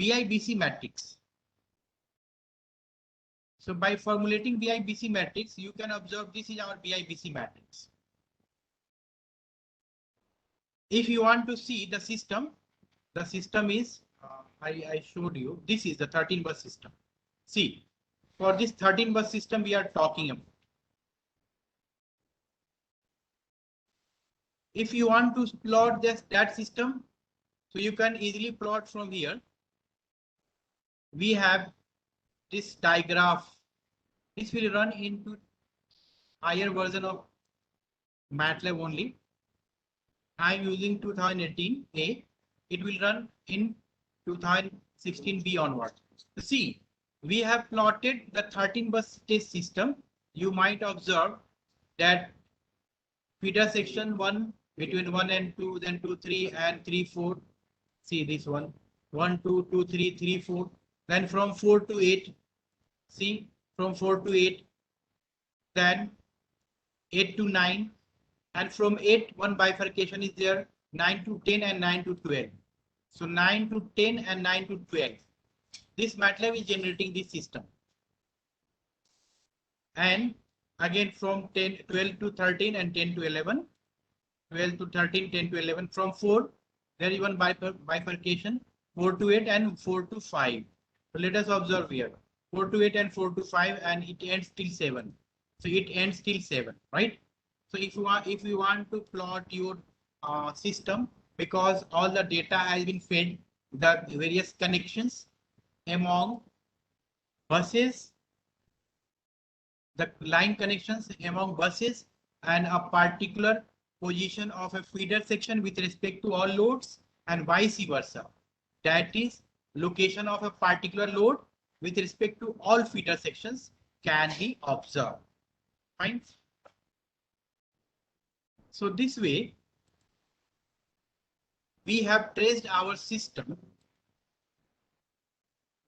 BIBC matrix. So by formulating BIBC matrix, you can observe this is our BIBC matrix. If you want to see the system is, I showed you, this is the 13 bus system. See, for this 13 bus system we are talking about. If you want to plot that system, so you can easily plot from here. We have this diagram. This will run into higher version of MATLAB only. I am using 2018A. It will run in 2016B onward. See, we have plotted the 13 bus stage system. You might observe that feeder section 1 between 1 and 2, then 2, 3 and 3, 4. See this one, 1, 2, 2, 3, 3, 4. Then from 4 to 8. See, from 4 to 8. Then 8 to 9. And from 8, one bifurcation is there, 9 to 10 and 9 to 12. So 9 to 10 and 9 to 12. This MATLAB is generating this system. And again from 12 to 13 and 10 to 11. 12 to 13, 10 to 11. From 4, there is one bifurcation, 4 to 8 and 4 to 5. So let us observe here, 4 to 8 and 4 to 5, and it ends till 7. So it ends till 7, right? So if you want to plot your system, because all the data has been fed, the various connections among buses, the line connections among buses, and a particular position of a feeder section with respect to all loads, and vice versa. That is, location of a particular load with respect to all feeder sections can be observed. Fine. So this way, we have traced our system,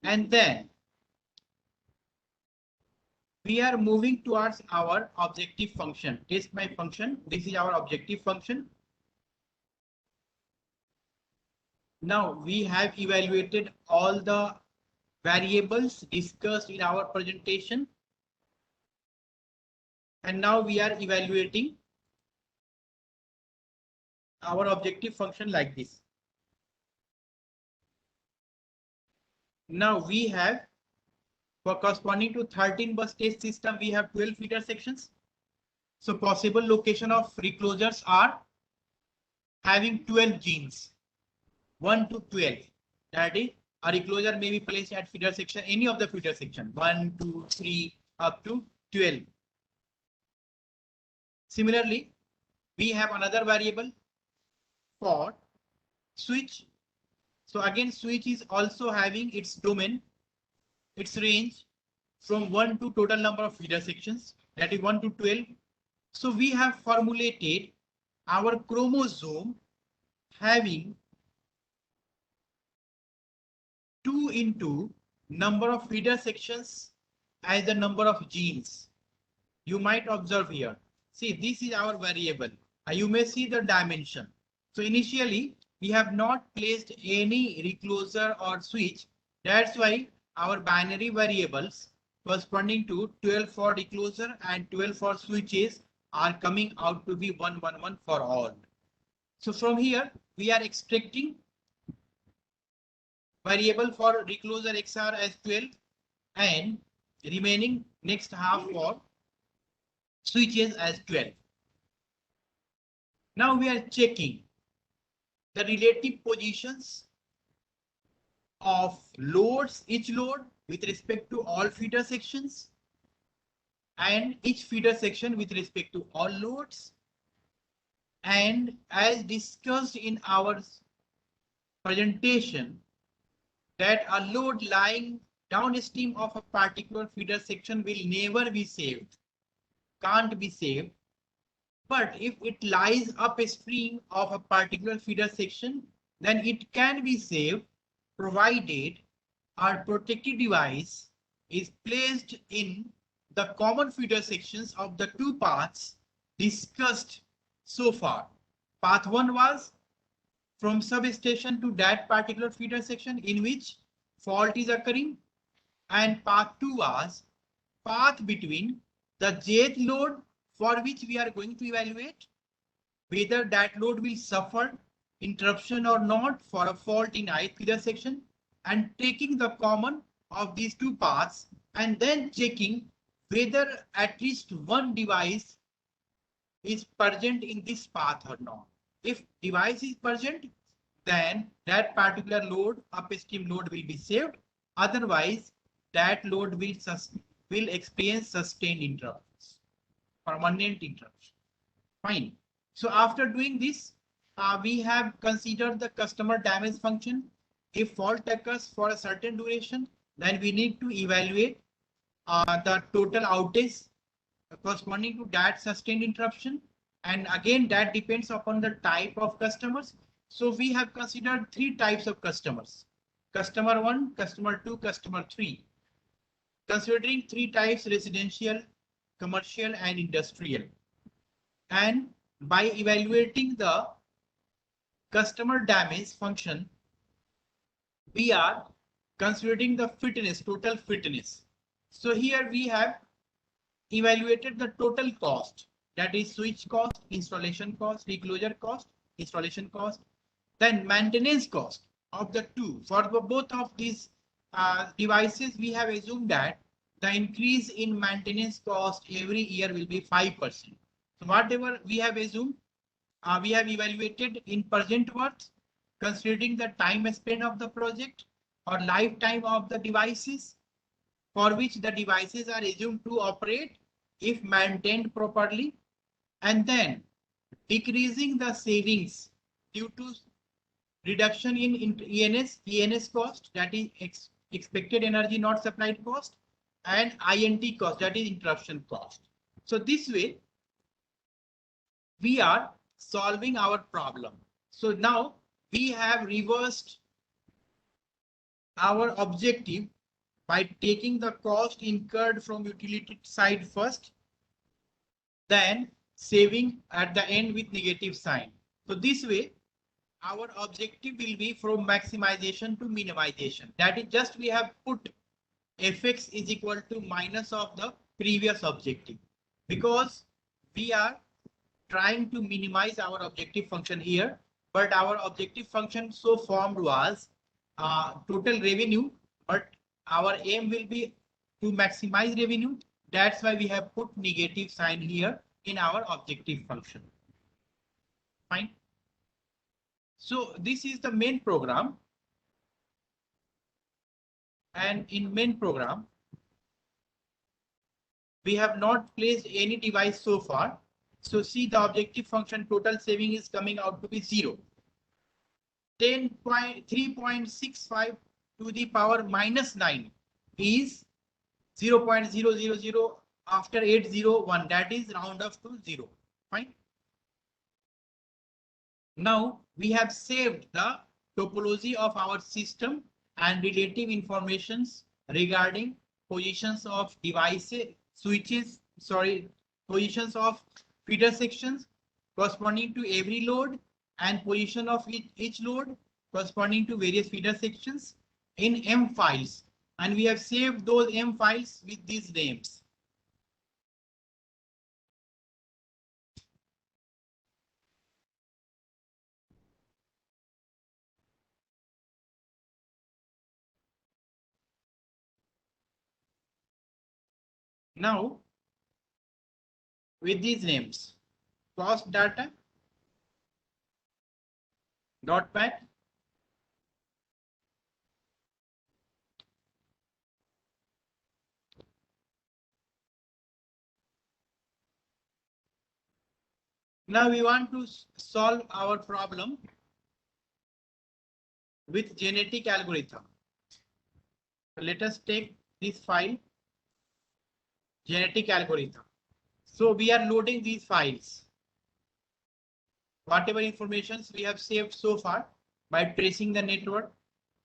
and then we are moving towards our objective function, test my function. This is our objective function. Now we have evaluated all the variables discussed in our presentation, and now we are evaluating our objective function like this. Now we have, for corresponding to 13 bus stage system, we have 12 feeder sections. So possible location of reclosures are having 12 genes, 1 to 12. That is, a reclosure may be placed at feeder section, any of the feeder section, 1, 2, 3, up to 12. Similarly, we have another variable for switch. So again, switch is also having its domain, its range from 1 to total number of feeder sections, that is 1 to 12. So we have formulated our chromosome having 2 into number of feeder sections as the number of genes. You might observe here. See, this is our variable. You may see the dimension. So initially, we have not placed any recloser or switch. That's why our binary variables corresponding to 12 for recloser and 12 for switches are coming out to be 1, 1, 1 for all. So from here, we are extracting variable for recloser XR as 12 and remaining next half for switches as 12. Now we are checking the relative positions of loads, each load with respect to all feeder sections, and each feeder section with respect to all loads. And as discussed in our presentation, that a load lying downstream of a particular feeder section will never be saved, can't be saved. But if it lies upstream of a particular feeder section, then it can be saved, provided our protective device is placed in the common feeder sections of the two paths discussed so far. Path 1 was from substation to that particular feeder section in which fault is occurring, and path 2 was path between the jth load, for which we are going to evaluate whether that load will suffer interruption or not for a fault in ith feeder section, and taking the common of these two paths and then checking whether at least one device is present in this path or not. If device is present, then that particular load, upstream load, will be saved. Otherwise, that load will experience sustained interruptions, permanent interruption. Fine. So after doing this, we have considered the customer damage function. If fault occurs for a certain duration, then we need to evaluate the total outage corresponding to that sustained interruption. And again, that depends upon the type of customers. So we have considered three types of customers: customer 1, customer 2, customer 3. Considering three types: residential, commercial, and industrial. And by evaluating the customer damage function, we are considering the fitness, total fitness. So here we have evaluated the total cost, that is switch cost, installation cost, reclosure cost, installation cost, then maintenance cost of the two. For both of these devices, we have assumed that the increase in maintenance cost every year will be 5%. So whatever we have assumed, we have evaluated in present worth, considering the time spent of the project or lifetime of the devices, for which the devices are assumed to operate if maintained properly, and then decreasing the savings due to reduction in ENS cost, that is expected energy not supplied cost, and INT cost, that is interruption cost. So this way, we are solving our problem. So now we have reversed our objective by taking the cost incurred from utility side first, then saving at the end with negative sign. So this way, our objective will be from maximization to minimization. That is just we have put fx is equal to minus of the previous objective, because we are trying to minimize our objective function here, but our objective function so formed was total revenue, but our aim will be to maximize revenue. That's why we have put negative sign here in our objective function. Fine. So this is the main program. And in main program, we have not placed any device so far. So see, the objective function total saving is coming out to be 0. 3.65 to the power minus 9 is 0.000 after 801. That is round up to 0. Fine. Now we have saved the topology of our system and relative informations regarding positions of devices, switches, positions of feeder sections corresponding to every load, and position of each load corresponding to various feeder sections in M files. And we have saved those M files with these names. Now with these names: cost data, .pat, now we want to solve our problem with genetic algorithm. So let us take this file, genetic algorithm. So we are loading these files. Whatever informations we have saved so far by tracing the network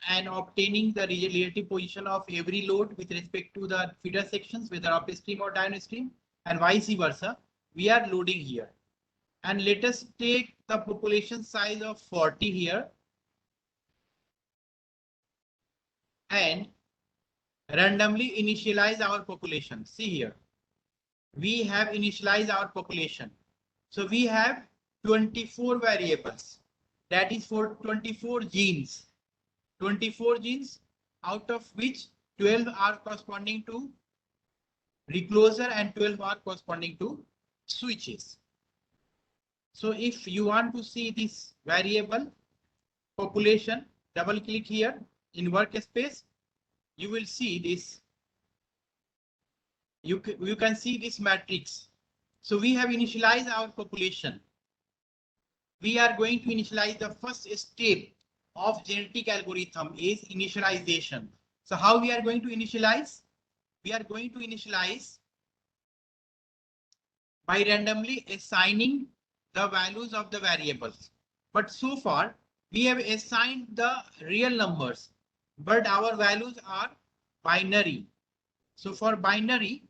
and obtaining the relative position of every load with respect to the feeder sections, whether upstream or downstream, and vice versa, we are loading here. And let us take the population size of 40 here and randomly initialize our population. See here, we have initialized our population. So we have 24 variables. That is for 24 genes. 24 genes, out of which 12 are corresponding to recloser and 12 are corresponding to switches. So if you want to see this variable population, double click here in workspace, you will see this. You can see this matrix. So we have initialized our population. We are going to initialize the first step of genetic algorithm is initialization. So how we are going to initialize? We are going to initialize by randomly assigning the values of the variables. But so far we have assigned the real numbers, but our values are binary. So for binary,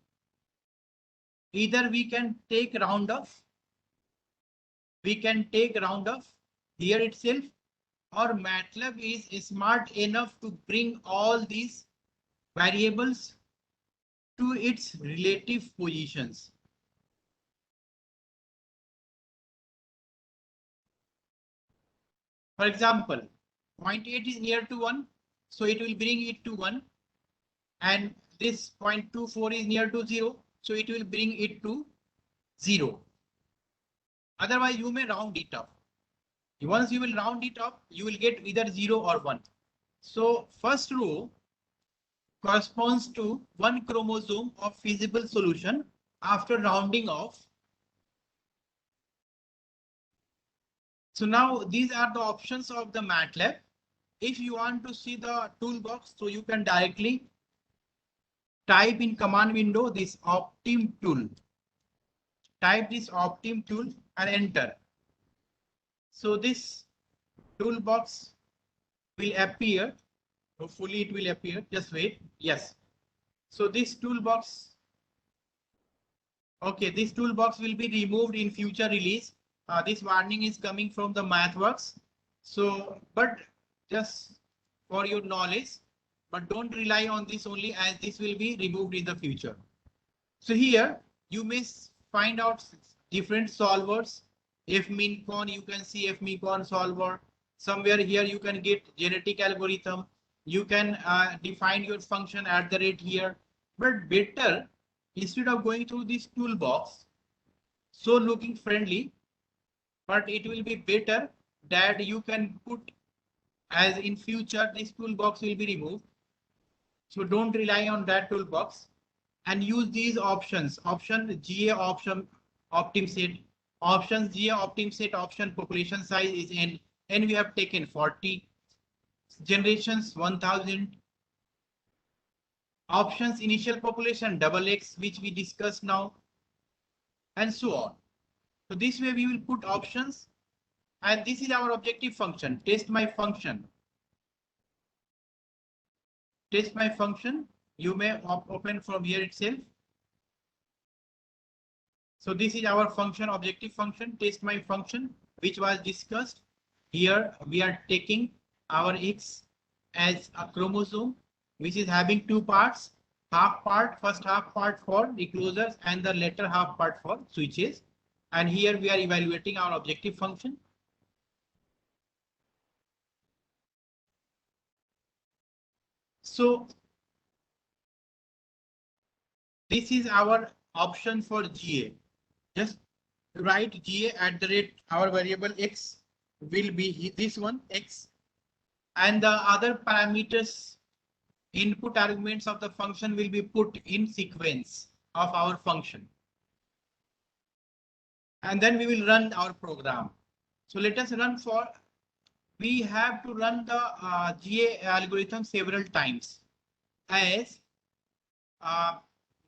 either we can take round off, here itself, or MATLAB is smart enough to bring all these variables to its relative positions. For example, 0.8 is near to 1, so it will bring it to 1. And this 0.24 is near to 0, so it will bring it to 0. Otherwise, you may round it up. Once you will round it up, you will get either 0 or 1. So first row corresponds to one chromosome of feasible solution after rounding off. So now these are the options of the MATLAB. If you want to see the toolbox, so you can directly type in command window this Optim tool. Type this Optim tool and enter. So this toolbox will appear. Hopefully it will appear. Just wait. Yes. So this toolbox. Okay, this toolbox will be removed in future release. This warning is coming from the MathWorks. So, but just for your knowledge, but don't rely on this only, as this will be removed in the future. So here you may find out different solvers. FMinCon, you can see FMinCon solver. Somewhere here you can get genetic algorithm. You can define your function at the rate here. But better, instead of going through this toolbox, so looking friendly, but it will be better that you can put, as in future this toolbox will be removed. So don't rely on that toolbox and use these options. Option GA option optim set, options GA optim set option population size is n. And we have taken 40, generations 1000, options initial population XX, which we discussed now, and so on. So this way we will put options, and this is our objective function, test my function. Test my function, you may open from here itself. So this is our function, objective function, test my function, which was discussed. Here we are taking our X as a chromosome, which is having two parts, half part, first half part for reclosers and the later half part for switches. And here we are evaluating our objective function. So this is our option for GA. Just write GA at the rate our variable X will be this one X, and the other parameters input arguments of the function will be put in sequence of our function. And then we will run our program. So let us run for, we have to run the GA algorithm several times, as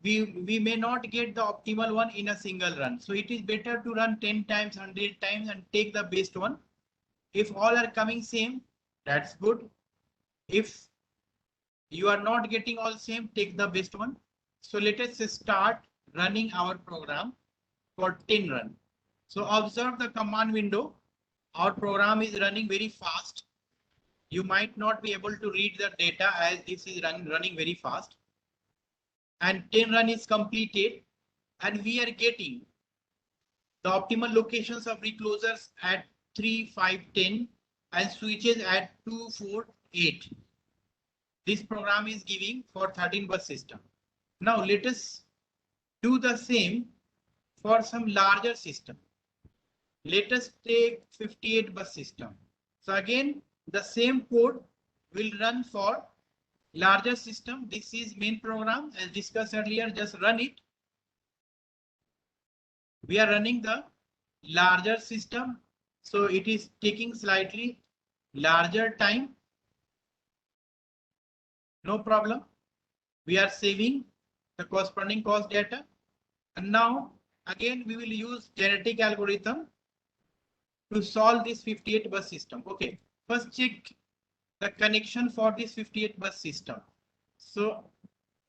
we may not get the optimal one in a single run. So it is better to run 10 times, 100 times and take the best one. If all are coming same, that's good. If you are not getting all same, take the best one. So let us start running our program for 10 run. So observe the command window. Our program is running very fast. You might not be able to read the data as this is running very fast. And 10 run is completed, and we are getting the optimal locations of reclosers at 3, 5, 10 and switches at 2, 4, 8. This program is giving for 13 bus system. Now let us do the same for some larger system. Let us take 58 bus system. So again, the same code will run for larger system. This is main program as discussed earlier. Just run it. We are running the larger system, so it is taking slightly larger time. No problem. We are saving the corresponding cost data. And now again, we will use genetic algorithm to solve this 58 bus system. Okay, first check the connection for this 58 bus system. So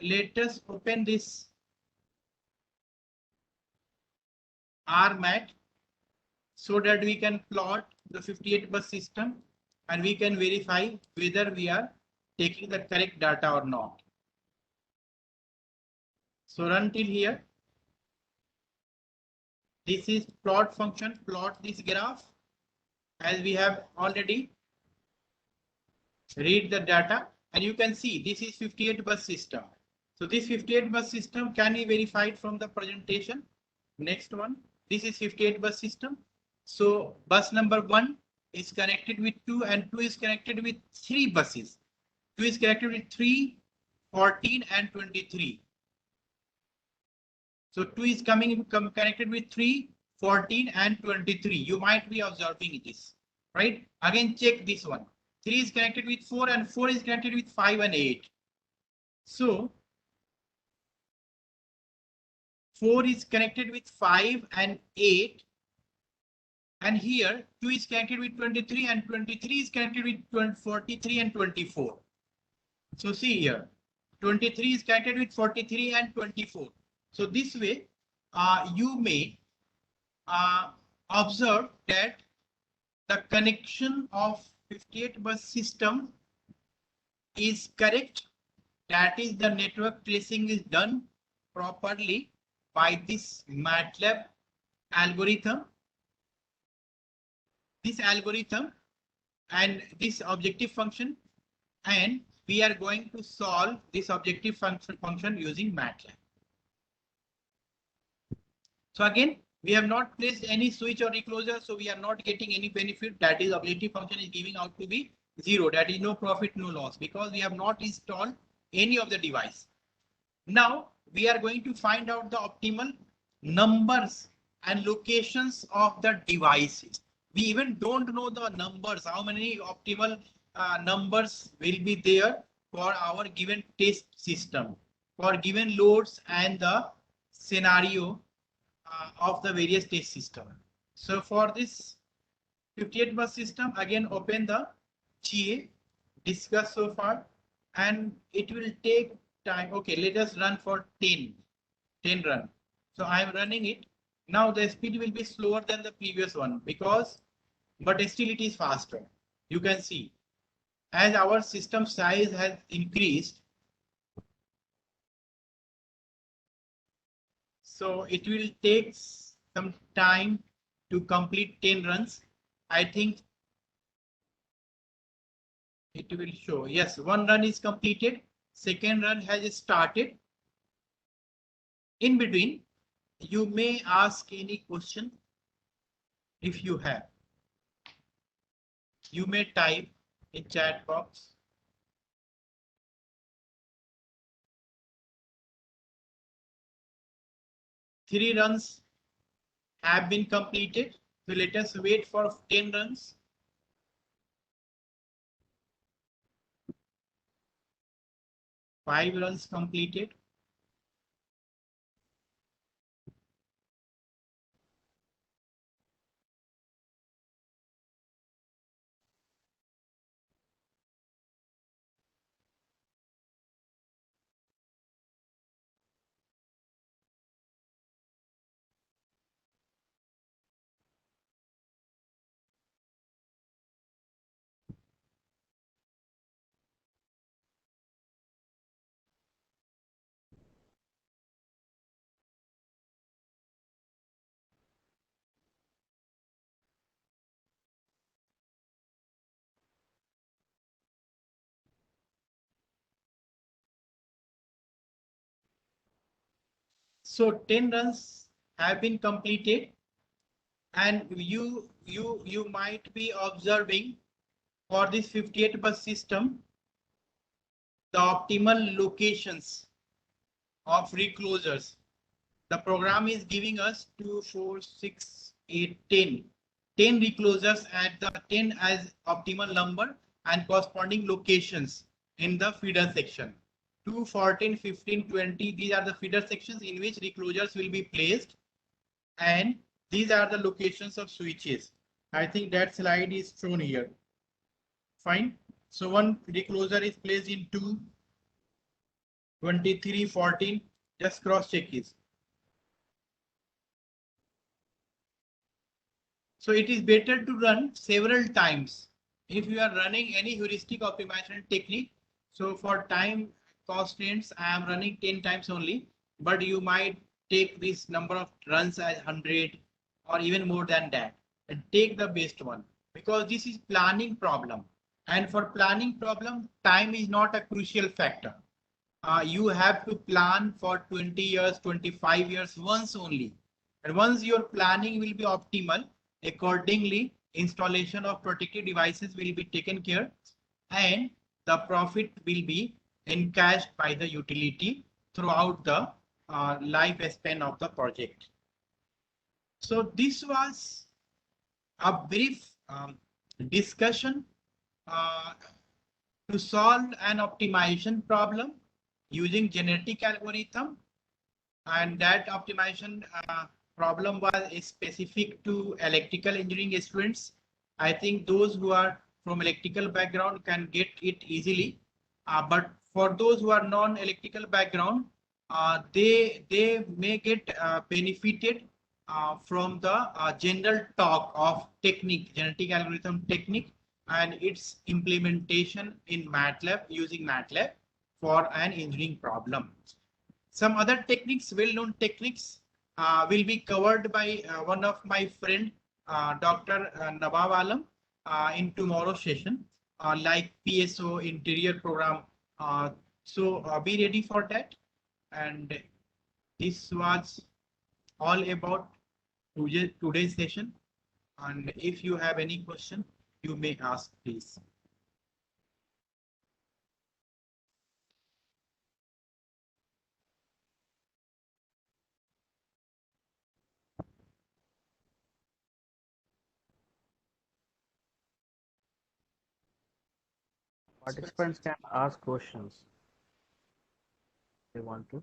let us open this RMAT so that we can plot the 58 bus system and we can verify whether we are taking the correct data or not. So run till here. This is plot function, plot this graph, as we have already read the data, and you can see this is 58 bus system. So this 58 bus system can be verified from the presentation. Next one, this is 58 bus system. So bus number 1 is connected with 2 and 2 is connected with 3 buses. 2 is connected with 3, 14 and 23. So 2 is connected with 3, 14 and 23. You might be observing this, right? Again, check this one. 3 is connected with 4 and 4 is connected with 5 and 8. So 4 is connected with 5 and 8. And here 2 is connected with 23 and 23 is connected with 43 and 24. So see here, 23 is connected with 43 and 24. So this way, you may observe that the connection of 58 bus system is correct. That is, the network tracing is done properly by this MATLAB algorithm. This algorithm and this objective function, and we are going to solve this objective function using MATLAB. So again, we have not placed any switch or recloser, so we are not getting any benefit. That is, objective function is giving out to be 0. That is no profit, no loss, because we have not installed any of the device. Now we are going to find out the optimal numbers and locations of the devices. We even don't know the numbers, how many optimal numbers will be there for our given test system, for given loads and the scenario of the various test system. So for this 58 bus system, again open the GA, discuss so far, and it will take time. Okay, let us run for 10 run. So I am running it. Now the speed will be slower than the previous one because, but still it is faster. You can see as our system size has increased, so it will take some time to complete 10 runs. I think it will show. Yes, 1 run is completed. Second run has started. In between, You may ask any question if you have. You may type in chat box. Three runs have been completed. So let us wait for 10 runs. Five runs completed. So 10 runs have been completed, and you might be observing for this 58 bus system the optimal locations of reclosers. The program is giving us 2, 4, 6, 8, 10. 10 reclosers at the 10 as optimal number and corresponding locations in the feeder section. 2, 14, 15, 20, these are the feeder sections in which reclosers will be placed, and these are the locations of switches. I think that slide is shown here. Fine. So one recloser is placed in 2, 23, 14. Just cross check this. So it is better to run several times. If you are running any heuristic optimization technique, so for time constraints, I am running 10 times only, but you might take this number of runs as 100 or even more than that, and take the best one, because this is planning problem. And for planning problem, time is not a crucial factor. You have to plan for 20 years, 25 years once only. And once your planning will be optimal, accordingly, installation of protective devices will be taken care, and the profit will be encashed by the utility throughout the lifespan of the project. So this was a brief discussion uh, to solve an optimization problem using genetic algorithm, and that optimization problem was specific to electrical engineering students. I think those who are from electrical background can get it easily, but for those who are non-electrical background, they may get benefited from the general talk of technique, genetic algorithm technique, and its implementation in MATLAB, using MATLAB for an engineering problem. Some other techniques, well-known techniques, will be covered by one of my friend, Dr. Nawab Alam, in tomorrow's session, like PSO, interior program. So be ready for that. And this was all about today's session. And if you have any question, you may ask, please. Participants can ask questions if they want to.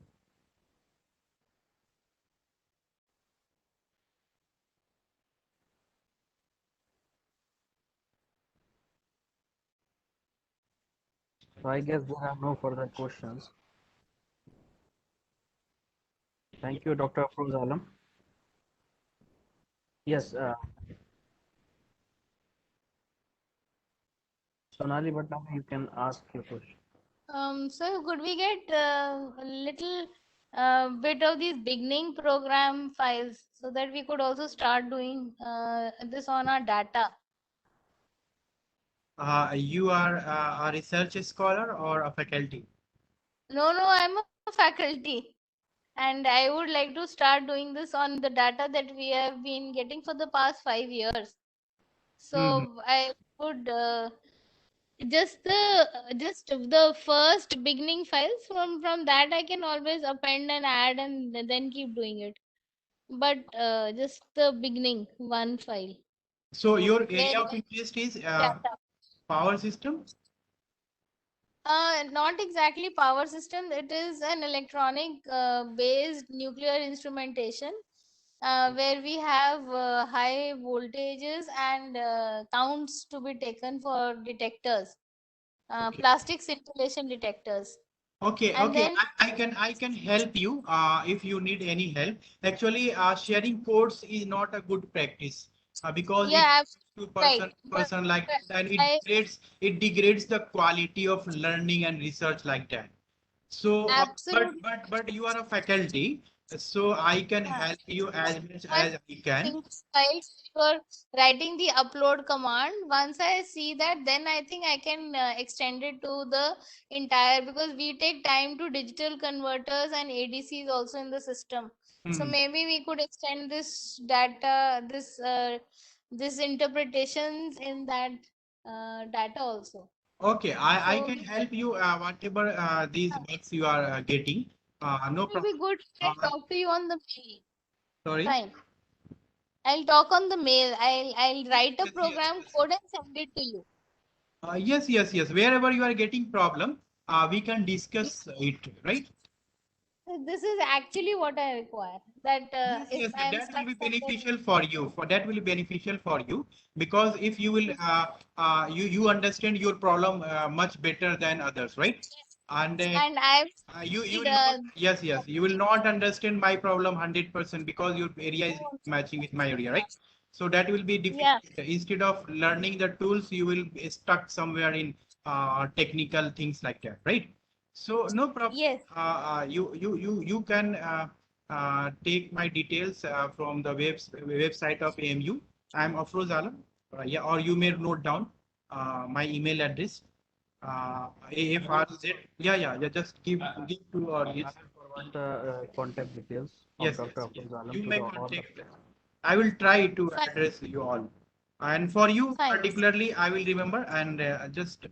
So I guess we have no further questions. Thank you, Dr. Afroz Alam. Yes, Sonali Bhatnagar, you can ask your question. So could we get a little bit of these beginning program files so that we could also start doing this on our data? You are a research scholar or a faculty? No, I'm a faculty. And I would like to start doing this on the data that we have been getting for the past 5 years. Mhm. So I would just the first beginning files, from that I can always append and add and then keep doing it. But just the beginning one file. So your Where area of interest is data. power system? Not exactly power system. It is an electronic based nuclear instrumentation where we have high voltages and counts to be taken for detectors, Okay. plastic scintillation detectors. Okay, And okay. then, I can help you if you need any help. Actually, sharing codes is not a good practice because it yeah, to right. person like But that, and I it degrades the quality of learning and research like that. So, absolutely but you are a faculty, so I can uh, help you as much one as I can. single file for writing the upload command. Once I see that, then I think I can extend it to the entire, because we take time to digital converters and ADCs also in the system. So Hmm. maybe we could extend this data, this interpretations in that data also. Okay, I So can help you whatever these works you are getting. No it will be problem. good if I Uh, talk to you on the mail. sorry. Fine. I'll talk on the mail. I'll write a Yes, yes, program yes. code and send it to you. Yes, yes, yes. Wherever you are getting problem, we can Yeah. discuss it, right? So this is actually what I require. That Yes, if yes, I am that will stuck be somewhere. beneficial for you. For that will be beneficial for you because if you will, you understand your problem much better than others, right? And And I you need will not. Yes, yes. You will not understand my problem 100% because your area is matching with my area, right? So that will be yeah, difficult. Instead of learning the tools, you will be stuck somewhere in technical things like that, right? So no problem. yes, You can take my details from the website of AMU. I'm Afroz Alam. Yeah, or you may note down my email address. AFRZ. Yeah, yeah, yeah. Just give to I audience. will forward the contact details of Yes, Dr. yes, yes. Abdul Alam You to may all the contact. players. I will try to fine, address you all. And for you fine. particularly, I will remember and just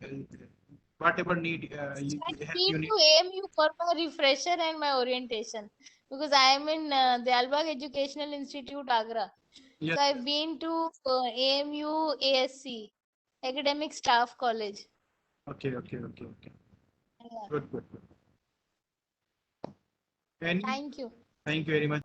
whatever need I help need you need. to aim you for my refresher and my orientation, because I am in the Albag Educational Institute, Agra. Yes, So yes. I've been to AMU ASC, Academic Staff College. Okay, okay, okay, okay. Yeah. Good, good, good. Any, Thank you. thank you very much.